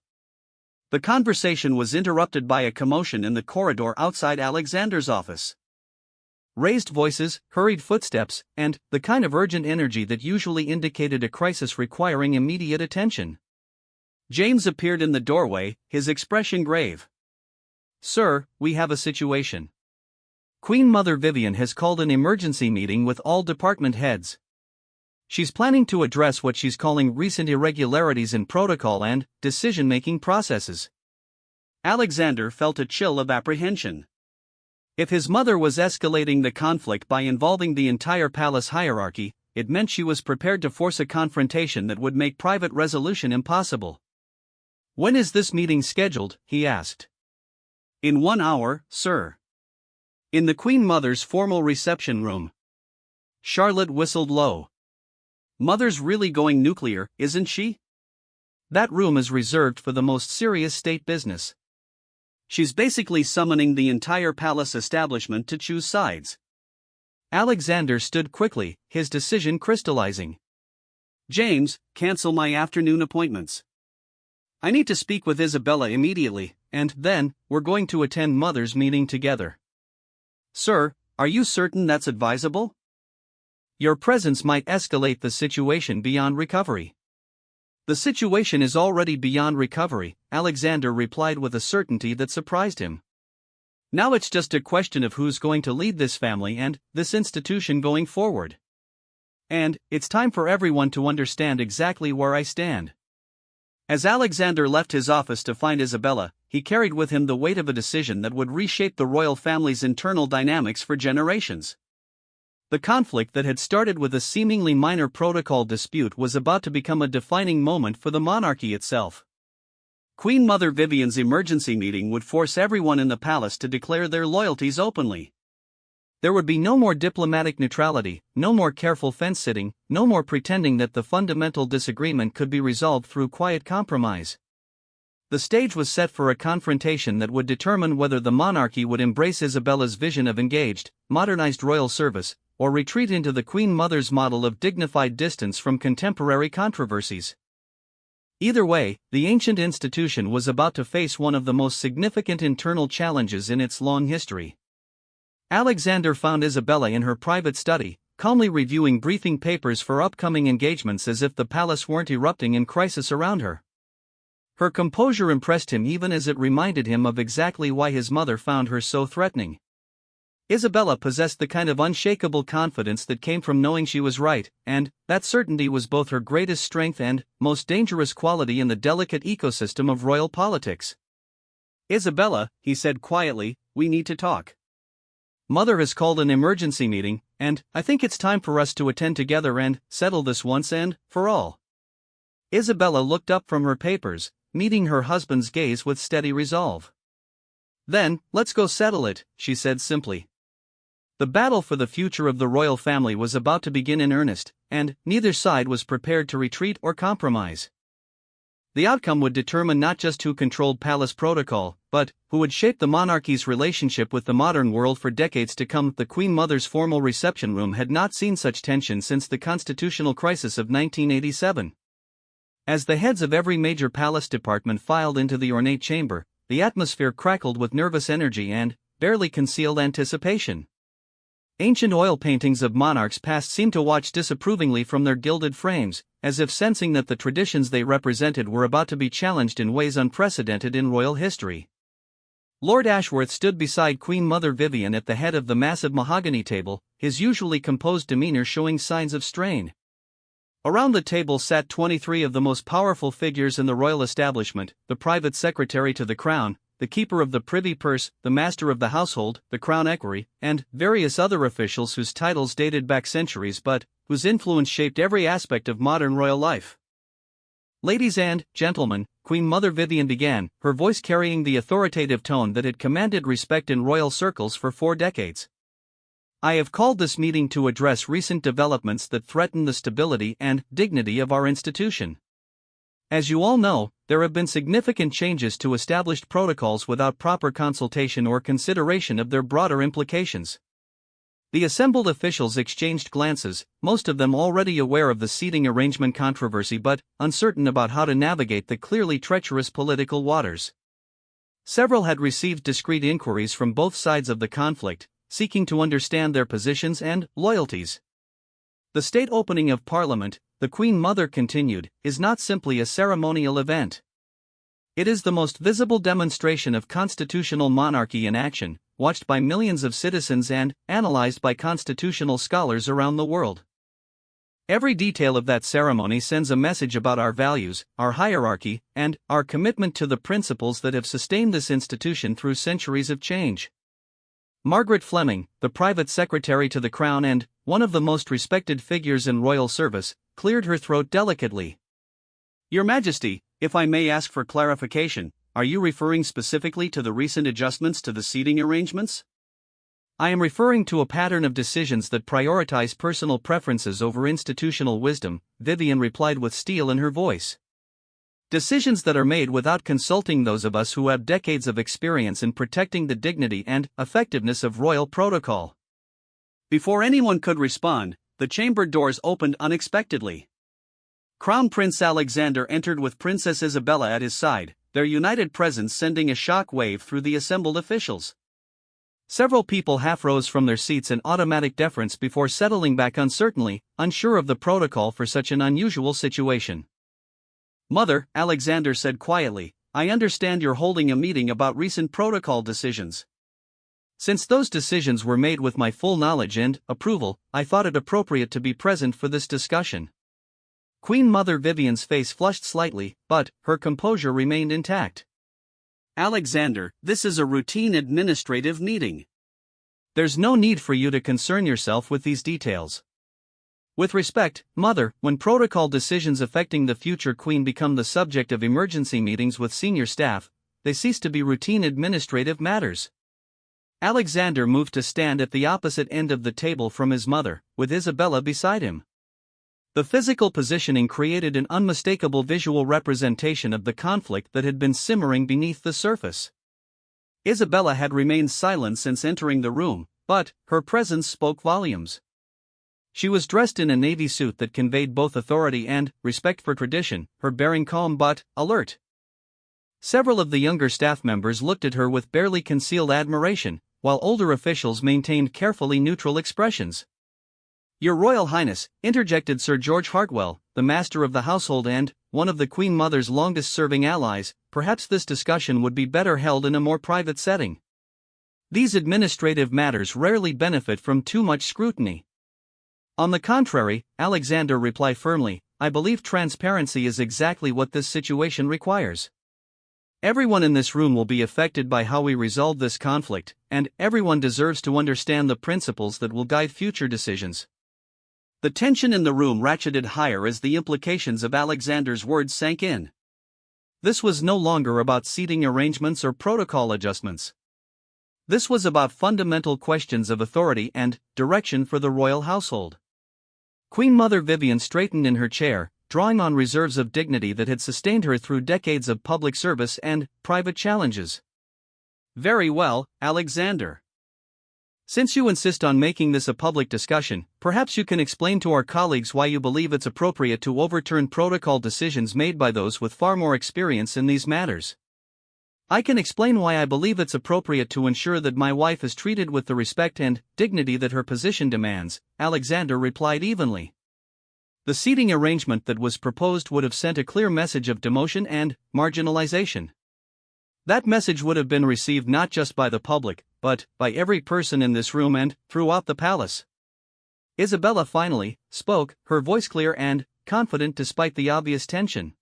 The conversation was interrupted by a commotion in the corridor outside Alexander's office. Raised voices, hurried footsteps, and the kind of urgent energy that usually indicated a crisis requiring immediate attention. James appeared in the doorway, his expression grave. Sir, we have a situation. Queen Mother Vivian has called an emergency meeting with all department heads. She's planning to address what she's calling recent irregularities in protocol and decision-making processes. Alexander felt a chill of apprehension. If his mother was escalating the conflict by involving the entire palace hierarchy, it meant she was prepared to force a confrontation that would make private resolution impossible. When is this meeting scheduled? He asked. In 1 hour, sir. In the Queen Mother's formal reception room. Charlotte whistled low. Mother's really going nuclear, isn't she? That room is reserved for the most serious state business. She's basically summoning the entire palace establishment to choose sides. Alexander stood quickly, his decision crystallizing. James, cancel my afternoon appointments. I need to speak with Isabella immediately, and then, we're going to attend Mother's meeting together. Sir, are you certain that's advisable? Your presence might escalate the situation beyond recovery. The situation is already beyond recovery, Alexander replied with a certainty that surprised him. Now it's just a question of who's going to lead this family and this institution going forward. And it's time for everyone to understand exactly where I stand. As Alexander left his office to find Isabella, he carried with him the weight of a decision that would reshape the royal family's internal dynamics for generations. The conflict that had started with a seemingly minor protocol dispute was about to become a defining moment for the monarchy itself. Queen Mother Vivian's emergency meeting would force everyone in the palace to declare their loyalties openly. There would be no more diplomatic neutrality, no more careful fence-sitting, no more pretending that the fundamental disagreement could be resolved through quiet compromise. The stage was set for a confrontation that would determine whether the monarchy would embrace Isabella's vision of engaged, modernized royal service, or retreat into the Queen Mother's model of dignified distance from contemporary controversies. Either way, the ancient institution was about to face one of the most significant internal challenges in its long history. Alexander found Isabella in her private study, calmly reviewing briefing papers for upcoming engagements as if the palace weren't erupting in crisis around her. Her composure impressed him even as it reminded him of exactly why his mother found her so threatening. Isabella possessed the kind of unshakable confidence that came from knowing she was right, and that certainty was both her greatest strength and most dangerous quality in the delicate ecosystem of royal politics. "Isabella," he said quietly, "we need to talk. Mother has called an emergency meeting, and I think it's time for us to attend together and settle this once and for all." Isabella looked up from her papers, meeting her husband's gaze with steady resolve. "Then, let's go settle it," she said simply. The battle for the future of the royal family was about to begin in earnest, and neither side was prepared to retreat or compromise. The outcome would determine not just who controlled palace protocol, but who would shape the monarchy's relationship with the modern world for decades to come. The Queen Mother's formal reception room had not seen such tension since the constitutional crisis of 1987. As the heads of every major palace department filed into the ornate chamber, the atmosphere crackled with nervous energy and barely concealed anticipation. Ancient oil paintings of monarchs past seemed to watch disapprovingly from their gilded frames, as if sensing that the traditions they represented were about to be challenged in ways unprecedented in royal history. Lord Ashworth stood beside Queen Mother Vivian at the head of the massive mahogany table, his usually composed demeanor showing signs of strain. Around the table sat 23 of the most powerful figures in the royal establishment: the private secretary to the crown, the keeper of the privy purse, the master of the household, the crown equerry, and various other officials whose titles dated back centuries but whose influence shaped every aspect of modern royal life. "Ladies and gentlemen," Queen Mother Vivian began, her voice carrying the authoritative tone that had commanded respect in royal circles for 4 decades. "I have called this meeting to address recent developments that threaten the stability and dignity of our institution. As you all know, there have been significant changes to established protocols without proper consultation or consideration of their broader implications." The assembled officials exchanged glances, most of them already aware of the seating arrangement controversy but uncertain about how to navigate the clearly treacherous political waters. Several had received discreet inquiries from both sides of the conflict, seeking to understand their positions and loyalties. "The state opening of Parliament," the Queen Mother continued, "is not simply a ceremonial event. It is the most visible demonstration of constitutional monarchy in action, watched by millions of citizens and analyzed by constitutional scholars around the world. Every detail of that ceremony sends a message about our values, our hierarchy, and our commitment to the principles that have sustained this institution through centuries of change." Margaret Fleming, the private secretary to the crown and one of the most respected figures in royal service, cleared her throat delicately. "Your Majesty, if I may ask for clarification, are you referring specifically to the recent adjustments to the seating arrangements?" "I am referring to a pattern of decisions that prioritize personal preferences over institutional wisdom," Vivian replied with steel in her voice. "Decisions that are made without consulting those of us who have decades of experience in protecting the dignity and effectiveness of royal protocol." Before anyone could respond, the chamber doors opened unexpectedly. Crown Prince Alexander entered with Princess Isabella at his side, their united presence sending a shock wave through the assembled officials. Several people half rose from their seats in automatic deference before settling back uncertainly, unsure of the protocol for such an unusual situation. "Mother," Alexander said quietly, "I understand you're holding a meeting about recent protocol decisions. Since those decisions were made with my full knowledge and approval, I thought it appropriate to be present for this discussion." Queen Mother Vivian's face flushed slightly, but her composure remained intact. "Alexander, this is a routine administrative meeting. There's no need for you to concern yourself with these details. With respect, Mother, when protocol decisions affecting the future Queen become the subject of emergency meetings with senior staff, they cease to be routine administrative matters. Alexander moved to stand at the opposite end of the table from his mother, with Isabella beside him. The physical positioning created an unmistakable visual representation of the conflict that had been simmering beneath the surface. Isabella had remained silent since entering the room, but her presence spoke volumes. She was dressed in a navy suit that conveyed both authority and respect for tradition, her bearing calm but alert. Several of the younger staff members looked at her with barely concealed admiration, while older officials maintained carefully neutral expressions. "Your Royal Highness," interjected Sir George Hartwell, the master of the household and one of the Queen Mother's longest-serving allies, "perhaps this discussion would be better held in a more private setting. These administrative matters rarely benefit from too much scrutiny." "On the contrary," Alexander replied firmly, "I believe transparency is exactly what this situation requires. Everyone in this room will be affected by how we resolve this conflict, and everyone deserves to understand the principles that will guide future decisions." The tension in the room ratcheted higher as the implications of Alexander's words sank in. This was no longer about seating arrangements or protocol adjustments. This was about fundamental questions of authority and direction for the royal household. Queen Mother Vivian straightened in her chair, drawing on reserves of dignity that had sustained her through decades of public service and private challenges. "Very well, Alexander. Since you insist on making this a public discussion, perhaps you can explain to our colleagues why you believe it's appropriate to overturn protocol decisions made by those with far more experience in these matters." "I can explain why I believe it's appropriate to ensure that my wife is treated with the respect and dignity that her position demands," Alexander replied evenly. The seating arrangement that was proposed would have sent a clear message of demotion and marginalization. That message would have been received not just by the public, but by every person in this room and throughout the palace. Isabella finally spoke, her voice clear and confident despite the obvious tension.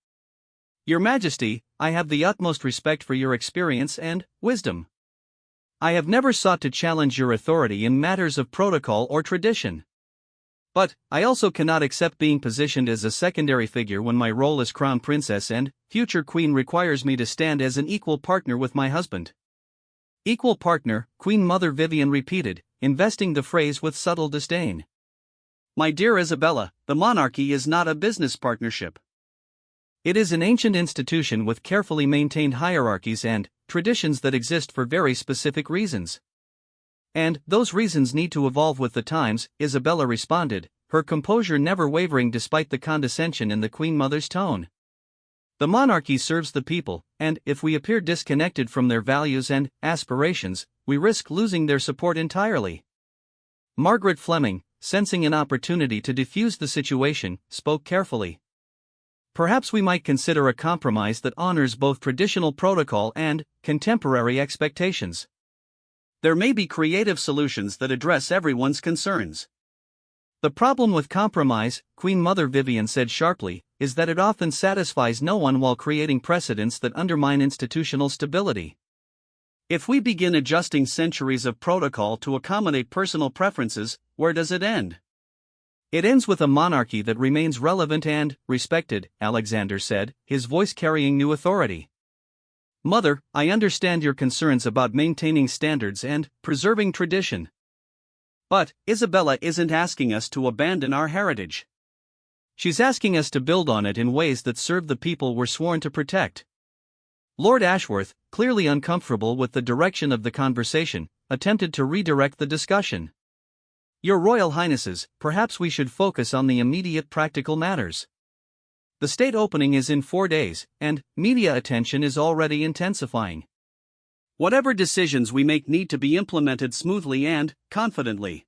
"Your Majesty, I have the utmost respect for your experience and wisdom. I have never sought to challenge your authority in matters of protocol or tradition. But I also cannot accept being positioned as a secondary figure when my role as crown princess and future queen requires me to stand as an equal partner with my husband." "Equal partner," Queen Mother Vivian repeated, investing the phrase with subtle disdain. "My dear Isabella, the monarchy is not a business partnership. It is an ancient institution with carefully maintained hierarchies and traditions that exist for very specific reasons. And those reasons need to evolve with the times," Isabella responded, her composure never wavering despite the condescension in the Queen Mother's tone. "The monarchy serves the people, and if we appear disconnected from their values and aspirations, we risk losing their support entirely." Margaret Fleming, sensing an opportunity to defuse the situation, spoke carefully. "Perhaps we might consider a compromise that honors both traditional protocol and contemporary expectations. There may be creative solutions that address everyone's concerns." "The problem with compromise," Queen Mother Vivian said sharply, "is that it often satisfies no one while creating precedents that undermine institutional stability. If we begin adjusting centuries of protocol to accommodate personal preferences, where does it end?" "It ends with a monarchy that remains relevant and respected," Alexander said, his voice carrying new authority. "Mother, I understand your concerns about maintaining standards and preserving tradition. But Isabella isn't asking us to abandon our heritage. She's asking us to build on it in ways that serve the people we're sworn to protect." Lord Ashworth, clearly uncomfortable with the direction of the conversation, attempted to redirect the discussion. "Your Royal Highnesses, perhaps we should focus on the immediate practical matters. The state opening is in 4 days, and media attention is already intensifying. Whatever decisions we make need to be implemented smoothly and confidently.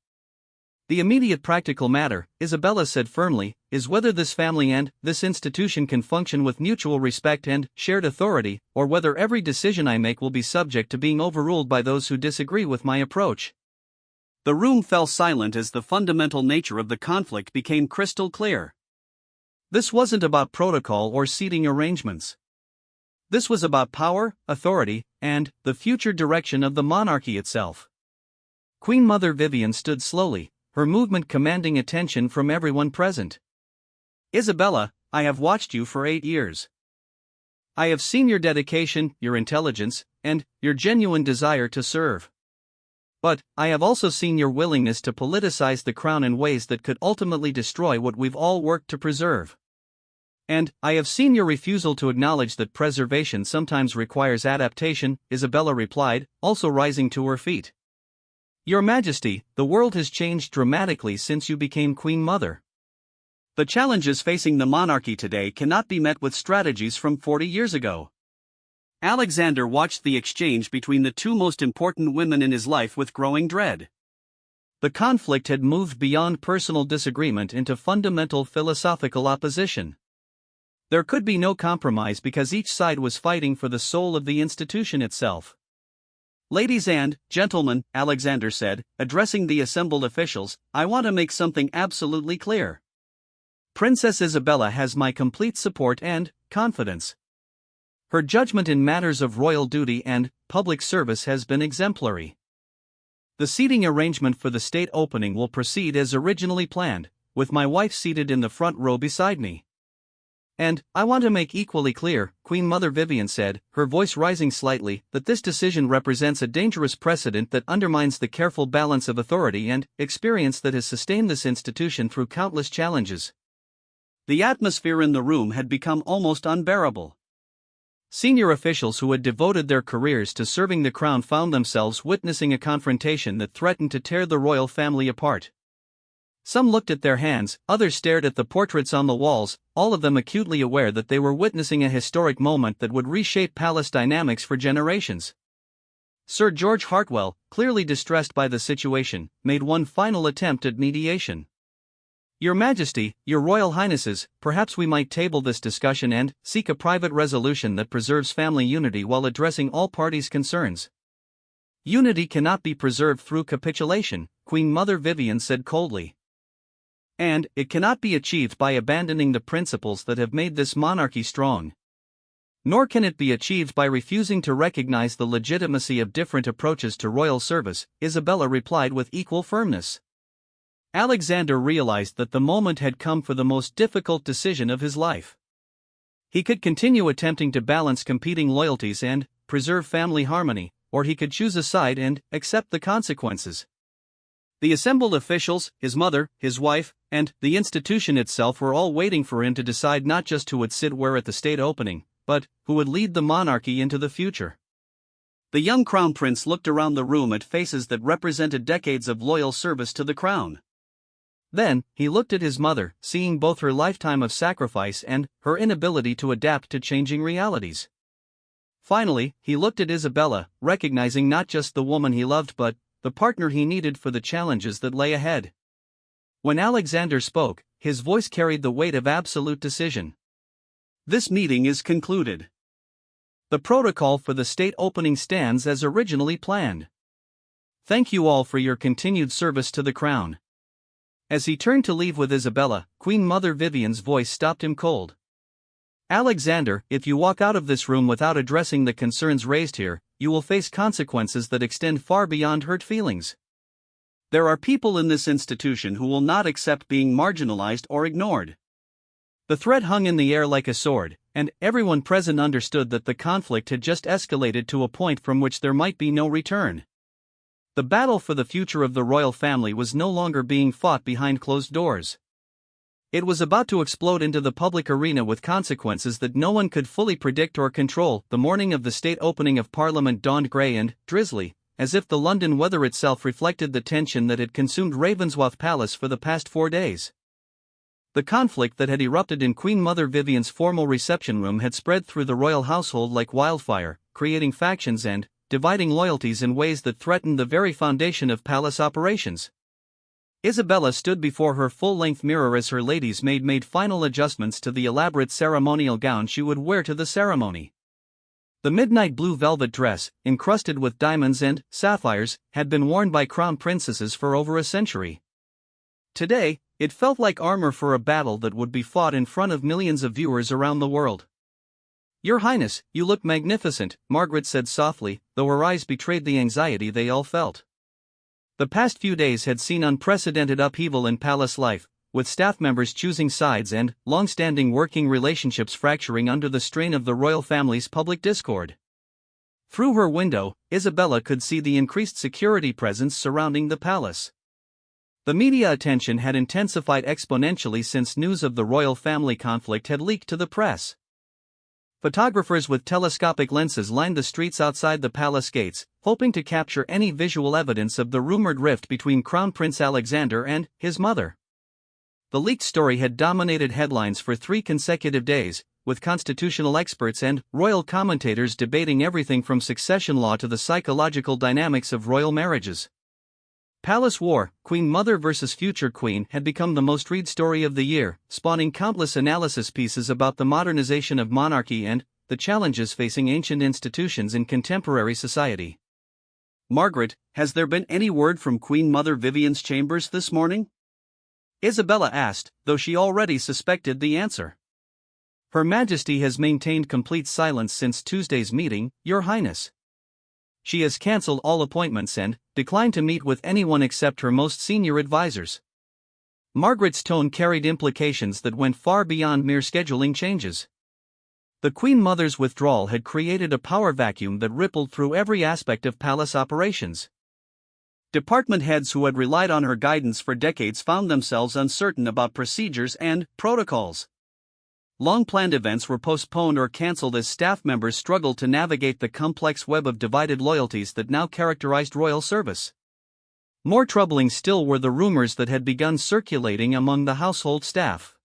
The immediate practical matter," Isabella said firmly, "is whether this family and this institution can function with mutual respect and shared authority, or whether every decision I make will be subject to being overruled by those who disagree with my approach." The room fell silent as the fundamental nature of the conflict became crystal clear. This wasn't about protocol or seating arrangements. This was about power, authority, and the future direction of the monarchy itself. Queen Mother Vivian stood slowly, her movement commanding attention from everyone present. "Isabella, I have watched you for 8 years. I have seen your dedication, your intelligence, and your genuine desire to serve. But, I have also seen your willingness to politicize the crown in ways that could ultimately destroy what we've all worked to preserve. And, I have seen your refusal to acknowledge that preservation sometimes requires adaptation, Isabella replied, also rising to her feet. Your Majesty, the world has changed dramatically since you became Queen Mother. The challenges facing the monarchy today cannot be met with strategies from 40 years ago. Alexander watched the exchange between the two most important women in his life with growing dread. The conflict had moved beyond personal disagreement into fundamental philosophical opposition. There could be no compromise because each side was fighting for the soul of the institution itself. Ladies and gentlemen, Alexander said, addressing the assembled officials, I want to make something absolutely clear. Princess Isabella has my complete support and confidence. Her judgment in matters of royal duty and public service has been exemplary. The seating arrangement for the state opening will proceed as originally planned, with my wife seated in the front row beside me. And, I want to make equally clear, Queen Mother Vivian said, her voice rising slightly, that this decision represents a dangerous precedent that undermines the careful balance of authority and experience that has sustained this institution through countless challenges. The atmosphere in the room had become almost unbearable. Senior officials who had devoted their careers to serving the crown found themselves witnessing a confrontation that threatened to tear the royal family apart. Some looked at their hands, others stared at the portraits on the walls, all of them acutely aware that they were witnessing a historic moment that would reshape palace dynamics for generations. Sir George Hartwell, clearly distressed by the situation, made one final attempt at mediation. Your Majesty, Your Royal Highnesses, perhaps we might table this discussion and seek a private resolution that preserves family unity while addressing all parties' concerns. Unity cannot be preserved through capitulation, Queen Mother Vivian said coldly. And, it cannot be achieved by abandoning the principles that have made this monarchy strong. Nor can it be achieved by refusing to recognize the legitimacy of different approaches to royal service, Isabella replied with equal firmness. Alexander realized that the moment had come for the most difficult decision of his life. He could continue attempting to balance competing loyalties and preserve family harmony, or he could choose a side and accept the consequences. The assembled officials, his mother, his wife, and the institution itself were all waiting for him to decide not just who would sit where at the state opening, but who would lead the monarchy into the future. The young crown prince looked around the room at faces that represented decades of loyal service to the crown. Then, he looked at his mother, seeing both her lifetime of sacrifice and her inability to adapt to changing realities. Finally, he looked at Isabella, recognizing not just the woman he loved but the partner he needed for the challenges that lay ahead. When Alexander spoke, his voice carried the weight of absolute decision. This meeting is concluded. The protocol for the state opening stands as originally planned. Thank you all for your continued service to the crown. As he turned to leave with Isabella, Queen Mother Vivian's voice stopped him cold. Alexander, if you walk out of this room without addressing the concerns raised here, you will face consequences that extend far beyond hurt feelings. There are people in this institution who will not accept being marginalized or ignored. The threat hung in the air like a sword, and everyone present understood that the conflict had just escalated to a point from which there might be no return. The battle for the future of the royal family was no longer being fought behind closed doors. It was about to explode into the public arena with consequences that no one could fully predict or control. The morning of the state opening of Parliament dawned grey and drizzly, as if the London weather itself reflected the tension that had consumed Ravensworth Palace for the past 4 days. The conflict that had erupted in Queen Mother Vivian's formal reception room had spread through the royal household like wildfire, creating factions and dividing loyalties in ways that threatened the very foundation of palace operations. Isabella stood before her full-length mirror as her lady's maid made final adjustments to the elaborate ceremonial gown she would wear to the ceremony. The midnight blue velvet dress, encrusted with diamonds and sapphires, had been worn by crown princesses for over a century. Today, it felt like armor for a battle that would be fought in front of millions of viewers around the world. Your Highness, you look magnificent, Margaret said softly, though her eyes betrayed the anxiety they all felt. The past few days had seen unprecedented upheaval in palace life, with staff members choosing sides and long-standing working relationships fracturing under the strain of the royal family's public discord. Through her window, Isabella could see the increased security presence surrounding the palace. The media attention had intensified exponentially since news of the royal family conflict had leaked to the press. Photographers with telescopic lenses lined the streets outside the palace gates, hoping to capture any visual evidence of the rumored rift between Crown Prince Alexander and his mother. The leaked story had dominated headlines for 3 consecutive days, with constitutional experts and royal commentators debating everything from succession law to the psychological dynamics of royal marriages. Palace War, Queen Mother vs. Future Queen had become the most read story of the year, spawning countless analysis pieces about the modernization of monarchy and the challenges facing ancient institutions in contemporary society. Margaret, has there been any word from Queen Mother Vivian's chambers this morning? Isabella asked, though she already suspected the answer. Her Majesty has maintained complete silence since Tuesday's meeting, Your Highness. She has cancelled all appointments and declined to meet with anyone except her most senior advisors. Margaret's tone carried implications that went far beyond mere scheduling changes. The Queen Mother's withdrawal had created a power vacuum that rippled through every aspect of palace operations. Department heads who had relied on her guidance for decades found themselves uncertain about procedures and protocols. Long-planned events were postponed or cancelled as staff members struggled to navigate the complex web of divided loyalties that now characterized royal service. More troubling still were the rumors that had begun circulating among the household staff.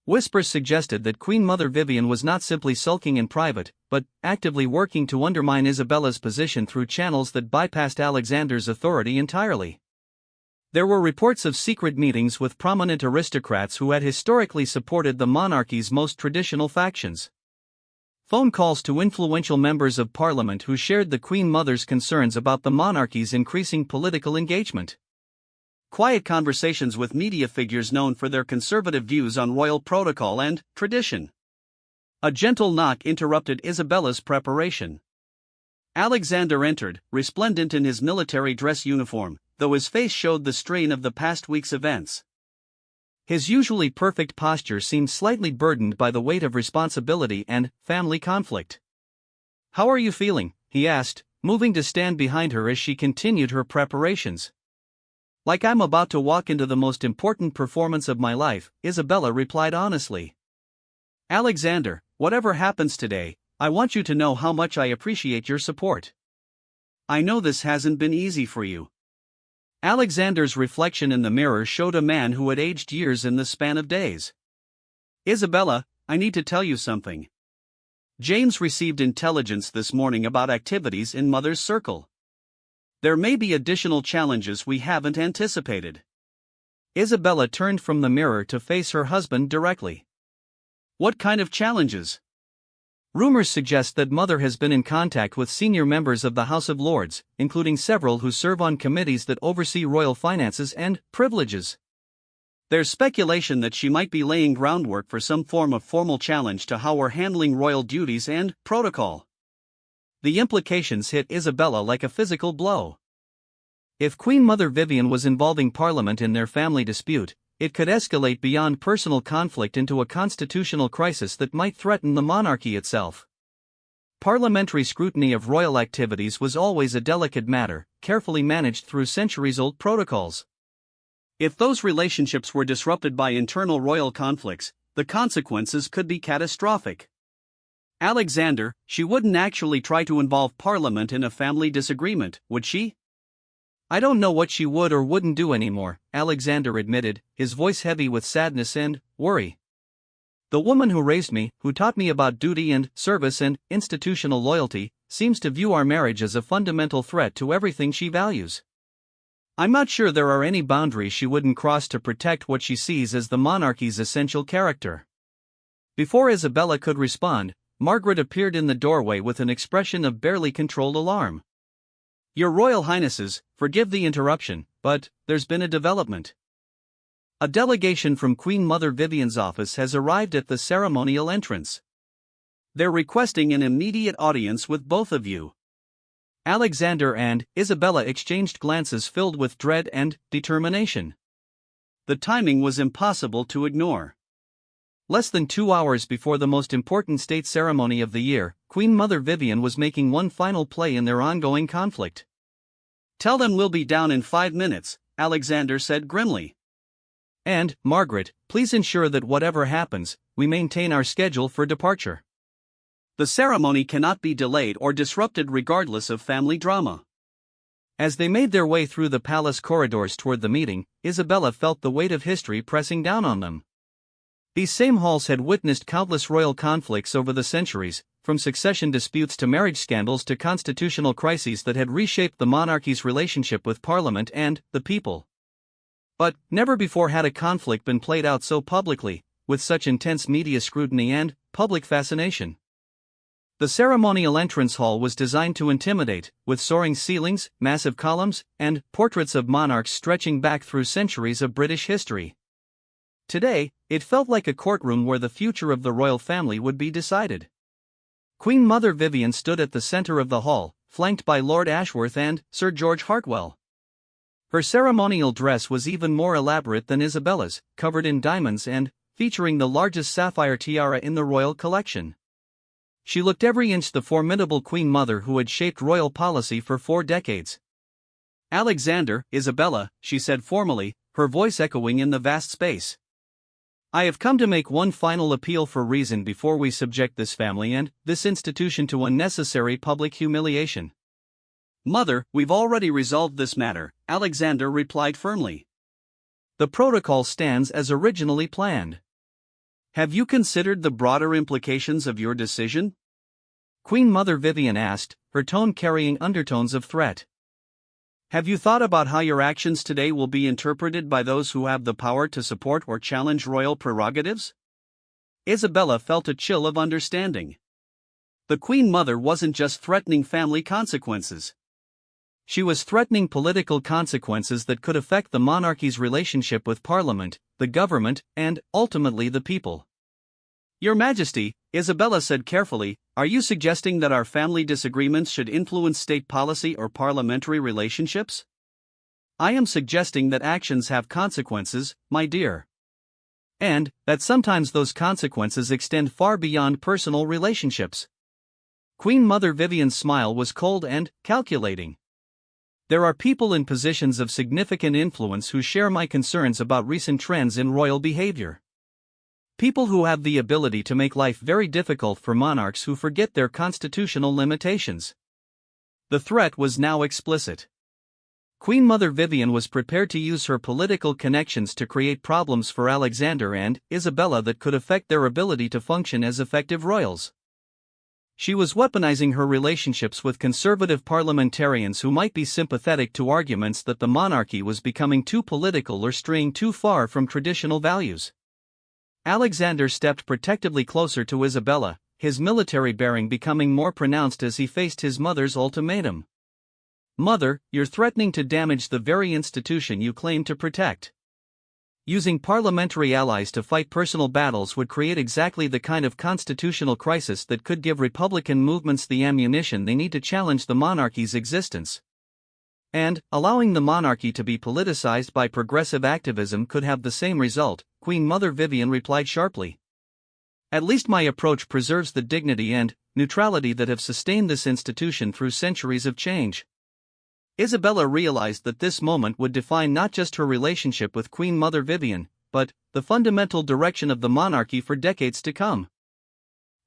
Whispers suggested that Queen Mother Vivian was not simply sulking in private, but actively working to undermine Isabella's position through channels that bypassed Alexander's authority entirely. There were reports of secret meetings with prominent aristocrats who had historically supported the monarchy's most traditional factions. Phone calls to influential members of parliament who shared the Queen Mother's concerns about the monarchy's increasing political engagement. Quiet conversations with media figures known for their conservative views on royal protocol and tradition. A gentle knock interrupted Isabella's preparation. Alexander entered, resplendent in his military dress uniform, though his face showed the strain of the past week's events. His usually perfect posture seemed slightly burdened by the weight of responsibility and family conflict. "How are you feeling?" he asked, moving to stand behind her as she continued her preparations. "Like I'm about to walk into the most important performance of my life," Isabella replied honestly. "Alexander, whatever happens today, I want you to know how much I appreciate your support. I know this hasn't been easy for you." Alexander's reflection in the mirror showed a man who had aged years in the span of days. "Isabella, I need to tell you something. James received intelligence this morning about activities in Mother's circle. There may be additional challenges we haven't anticipated." Isabella turned from the mirror to face her husband directly. "What kind of challenges?" Rumors suggest that Mother has been in contact with senior members of the House of Lords, including several who serve on committees that oversee royal finances and privileges. There's speculation that she might be laying groundwork for some form of formal challenge to how we're handling royal duties and protocol. The implications hit Isabella like a physical blow. If Queen Mother Vivian was involving Parliament in their family dispute, it could escalate beyond personal conflict into a constitutional crisis that might threaten the monarchy itself. Parliamentary scrutiny of royal activities was always a delicate matter, carefully managed through centuries-old protocols. If those relationships were disrupted by internal royal conflicts, the consequences could be catastrophic. "Alexander, she wouldn't actually try to involve Parliament in a family disagreement, would she?" "I don't know what she would or wouldn't do anymore," Alexander admitted, his voice heavy with sadness and worry. "The woman who raised me, who taught me about duty and service and institutional loyalty, seems to view our marriage as a fundamental threat to everything she values. I'm not sure there are any boundaries she wouldn't cross to protect what she sees as the monarchy's essential character." Before Isabella could respond, Margaret appeared in the doorway with an expression of barely controlled alarm. "Your Royal Highnesses, forgive the interruption, but there's been a development. A delegation from Queen Mother Vivian's office has arrived at the ceremonial entrance. They're requesting an immediate audience with both of you." Alexander and Isabella exchanged glances filled with dread and determination. The timing was impossible to ignore. Less than 2 hours before the most important state ceremony of the year, Queen Mother Vivian was making one final play in their ongoing conflict. "Tell them we'll be down in 5 minutes," Alexander said grimly. "And, Margaret, please ensure that whatever happens, we maintain our schedule for departure. The ceremony cannot be delayed or disrupted regardless of family drama." As they made their way through the palace corridors toward the meeting, Isabella felt the weight of history pressing down on them. These same halls had witnessed countless royal conflicts over the centuries, from succession disputes to marriage scandals to constitutional crises that had reshaped the monarchy's relationship with Parliament and the people. But never before had a conflict been played out so publicly, with such intense media scrutiny and public fascination. The ceremonial entrance hall was designed to intimidate, with soaring ceilings, massive columns, and portraits of monarchs stretching back through centuries of British history. Today, it felt like a courtroom where the future of the royal family would be decided. Queen Mother Vivian stood at the center of the hall, flanked by Lord Ashworth and Sir George Hartwell. Her ceremonial dress was even more elaborate than Isabella's, covered in diamonds and featuring the largest sapphire tiara in the royal collection. She looked every inch the formidable Queen Mother who had shaped royal policy for 4 decades. "Alexander, Isabella," she said formally, her voice echoing in the vast space. "I have come to make one final appeal for reason before we subject this family and this institution to unnecessary public humiliation." "Mother, we've already resolved this matter," Alexander replied firmly. "The protocol stands as originally planned." "Have you considered the broader implications of your decision?" Queen Mother Vivian asked, her tone carrying undertones of threat. "Have you thought about how your actions today will be interpreted by those who have the power to support or challenge royal prerogatives?" Isabella felt a chill of understanding. The Queen Mother wasn't just threatening family consequences. She was threatening political consequences that could affect the monarchy's relationship with Parliament, the government, and, ultimately, the people. "Your Majesty," Isabella said carefully, "are you suggesting that our family disagreements should influence state policy or parliamentary relationships?" "I am suggesting that actions have consequences, my dear. And that sometimes those consequences extend far beyond personal relationships." Queen Mother Vivian's smile was cold and calculating. "There are people in positions of significant influence who share my concerns about recent trends in royal behavior. People who have the ability to make life very difficult for monarchs who forget their constitutional limitations." The threat was now explicit. Queen Mother Vivian was prepared to use her political connections to create problems for Alexander and Isabella that could affect their ability to function as effective royals. She was weaponizing her relationships with conservative parliamentarians who might be sympathetic to arguments that the monarchy was becoming too political or straying too far from traditional values. Alexander stepped protectively closer to Isabella, his military bearing becoming more pronounced as he faced his mother's ultimatum. "Mother, you're threatening to damage the very institution you claim to protect. Using parliamentary allies to fight personal battles would create exactly the kind of constitutional crisis that could give Republican movements the ammunition they need to challenge the monarchy's existence. And allowing the monarchy to be politicized by progressive activism could have the same result," Queen Mother Vivian replied sharply. "At least my approach preserves the dignity and neutrality that have sustained this institution through centuries of change." Isabella realized that this moment would define not just her relationship with Queen Mother Vivian, but the fundamental direction of the monarchy for decades to come.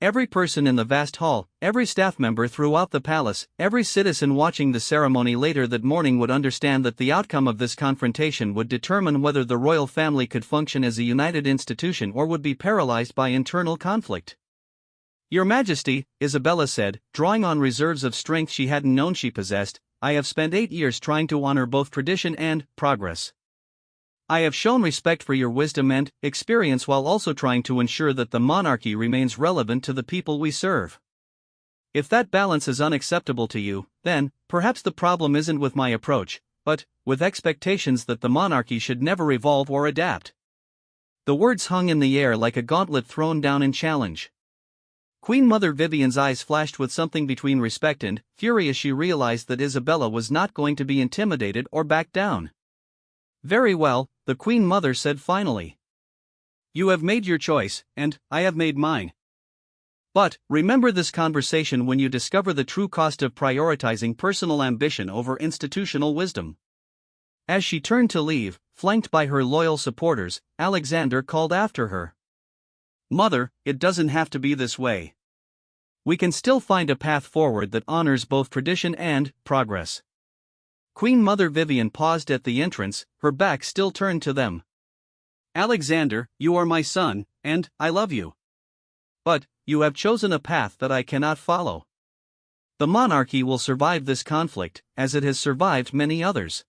Every person in the vast hall, every staff member throughout the palace, every citizen watching the ceremony later that morning would understand that the outcome of this confrontation would determine whether the royal family could function as a united institution or would be paralyzed by internal conflict. "Your Majesty," Isabella said, drawing on reserves of strength she hadn't known she possessed, "I have spent 8 years trying to honor both tradition and progress. I have shown respect for your wisdom and experience while also trying to ensure that the monarchy remains relevant to the people we serve. If that balance is unacceptable to you, then perhaps the problem isn't with my approach, but with expectations that the monarchy should never evolve or adapt." The words hung in the air like a gauntlet thrown down in challenge. Queen Mother Vivian's eyes flashed with something between respect and fury as she realized that Isabella was not going to be intimidated or back down. "Very well," the Queen Mother said finally. You have made your choice, and I have made mine. But, remember this conversation when you discover the true cost of prioritizing personal ambition over institutional wisdom. As she turned to leave, flanked by her loyal supporters, Alexander called after her. Mother, it doesn't have to be this way. We can still find a path forward that honors both tradition and progress. Queen Mother Vivian paused at the entrance, her back still turned to them. Alexander, you are my son, and I love you. But, you have chosen a path that I cannot follow. The monarchy will survive this conflict, as it has survived many others.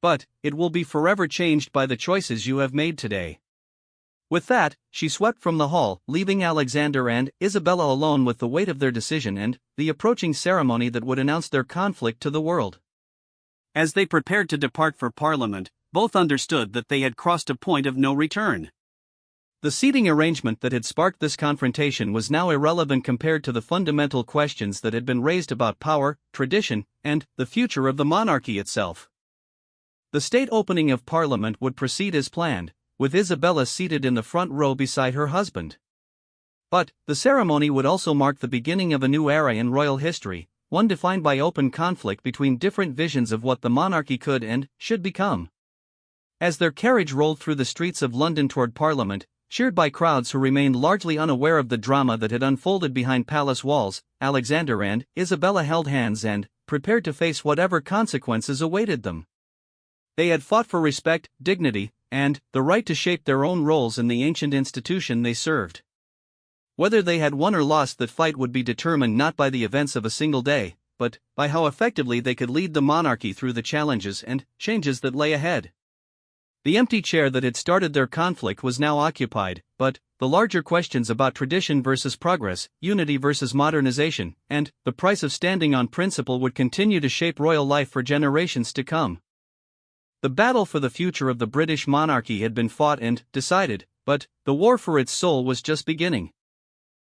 But, it will be forever changed by the choices you have made today. With that, she swept from the hall, leaving Alexander and Isabella alone with the weight of their decision and the approaching ceremony that would announce their conflict to the world. As they prepared to depart for Parliament, both understood that they had crossed a point of no return. The seating arrangement that had sparked this confrontation was now irrelevant compared to the fundamental questions that had been raised about power, tradition, and the future of the monarchy itself. The state opening of Parliament would proceed as planned, with Isabella seated in the front row beside her husband. But, the ceremony would also mark the beginning of a new era in royal history, one defined by open conflict between different visions of what the monarchy could and should become. As their carriage rolled through the streets of London toward Parliament, cheered by crowds who remained largely unaware of the drama that had unfolded behind palace walls, Alexander and Isabella held hands and prepared to face whatever consequences awaited them. They had fought for respect, dignity, and the right to shape their own roles in the ancient institution they served. Whether they had won or lost that fight would be determined not by the events of a single day, but by how effectively they could lead the monarchy through the challenges and changes that lay ahead. The empty chair that had started their conflict was now occupied, but the larger questions about tradition versus progress, unity versus modernization, and the price of standing on principle would continue to shape royal life for generations to come. The battle for the future of the British monarchy had been fought and decided, but the war for its soul was just beginning.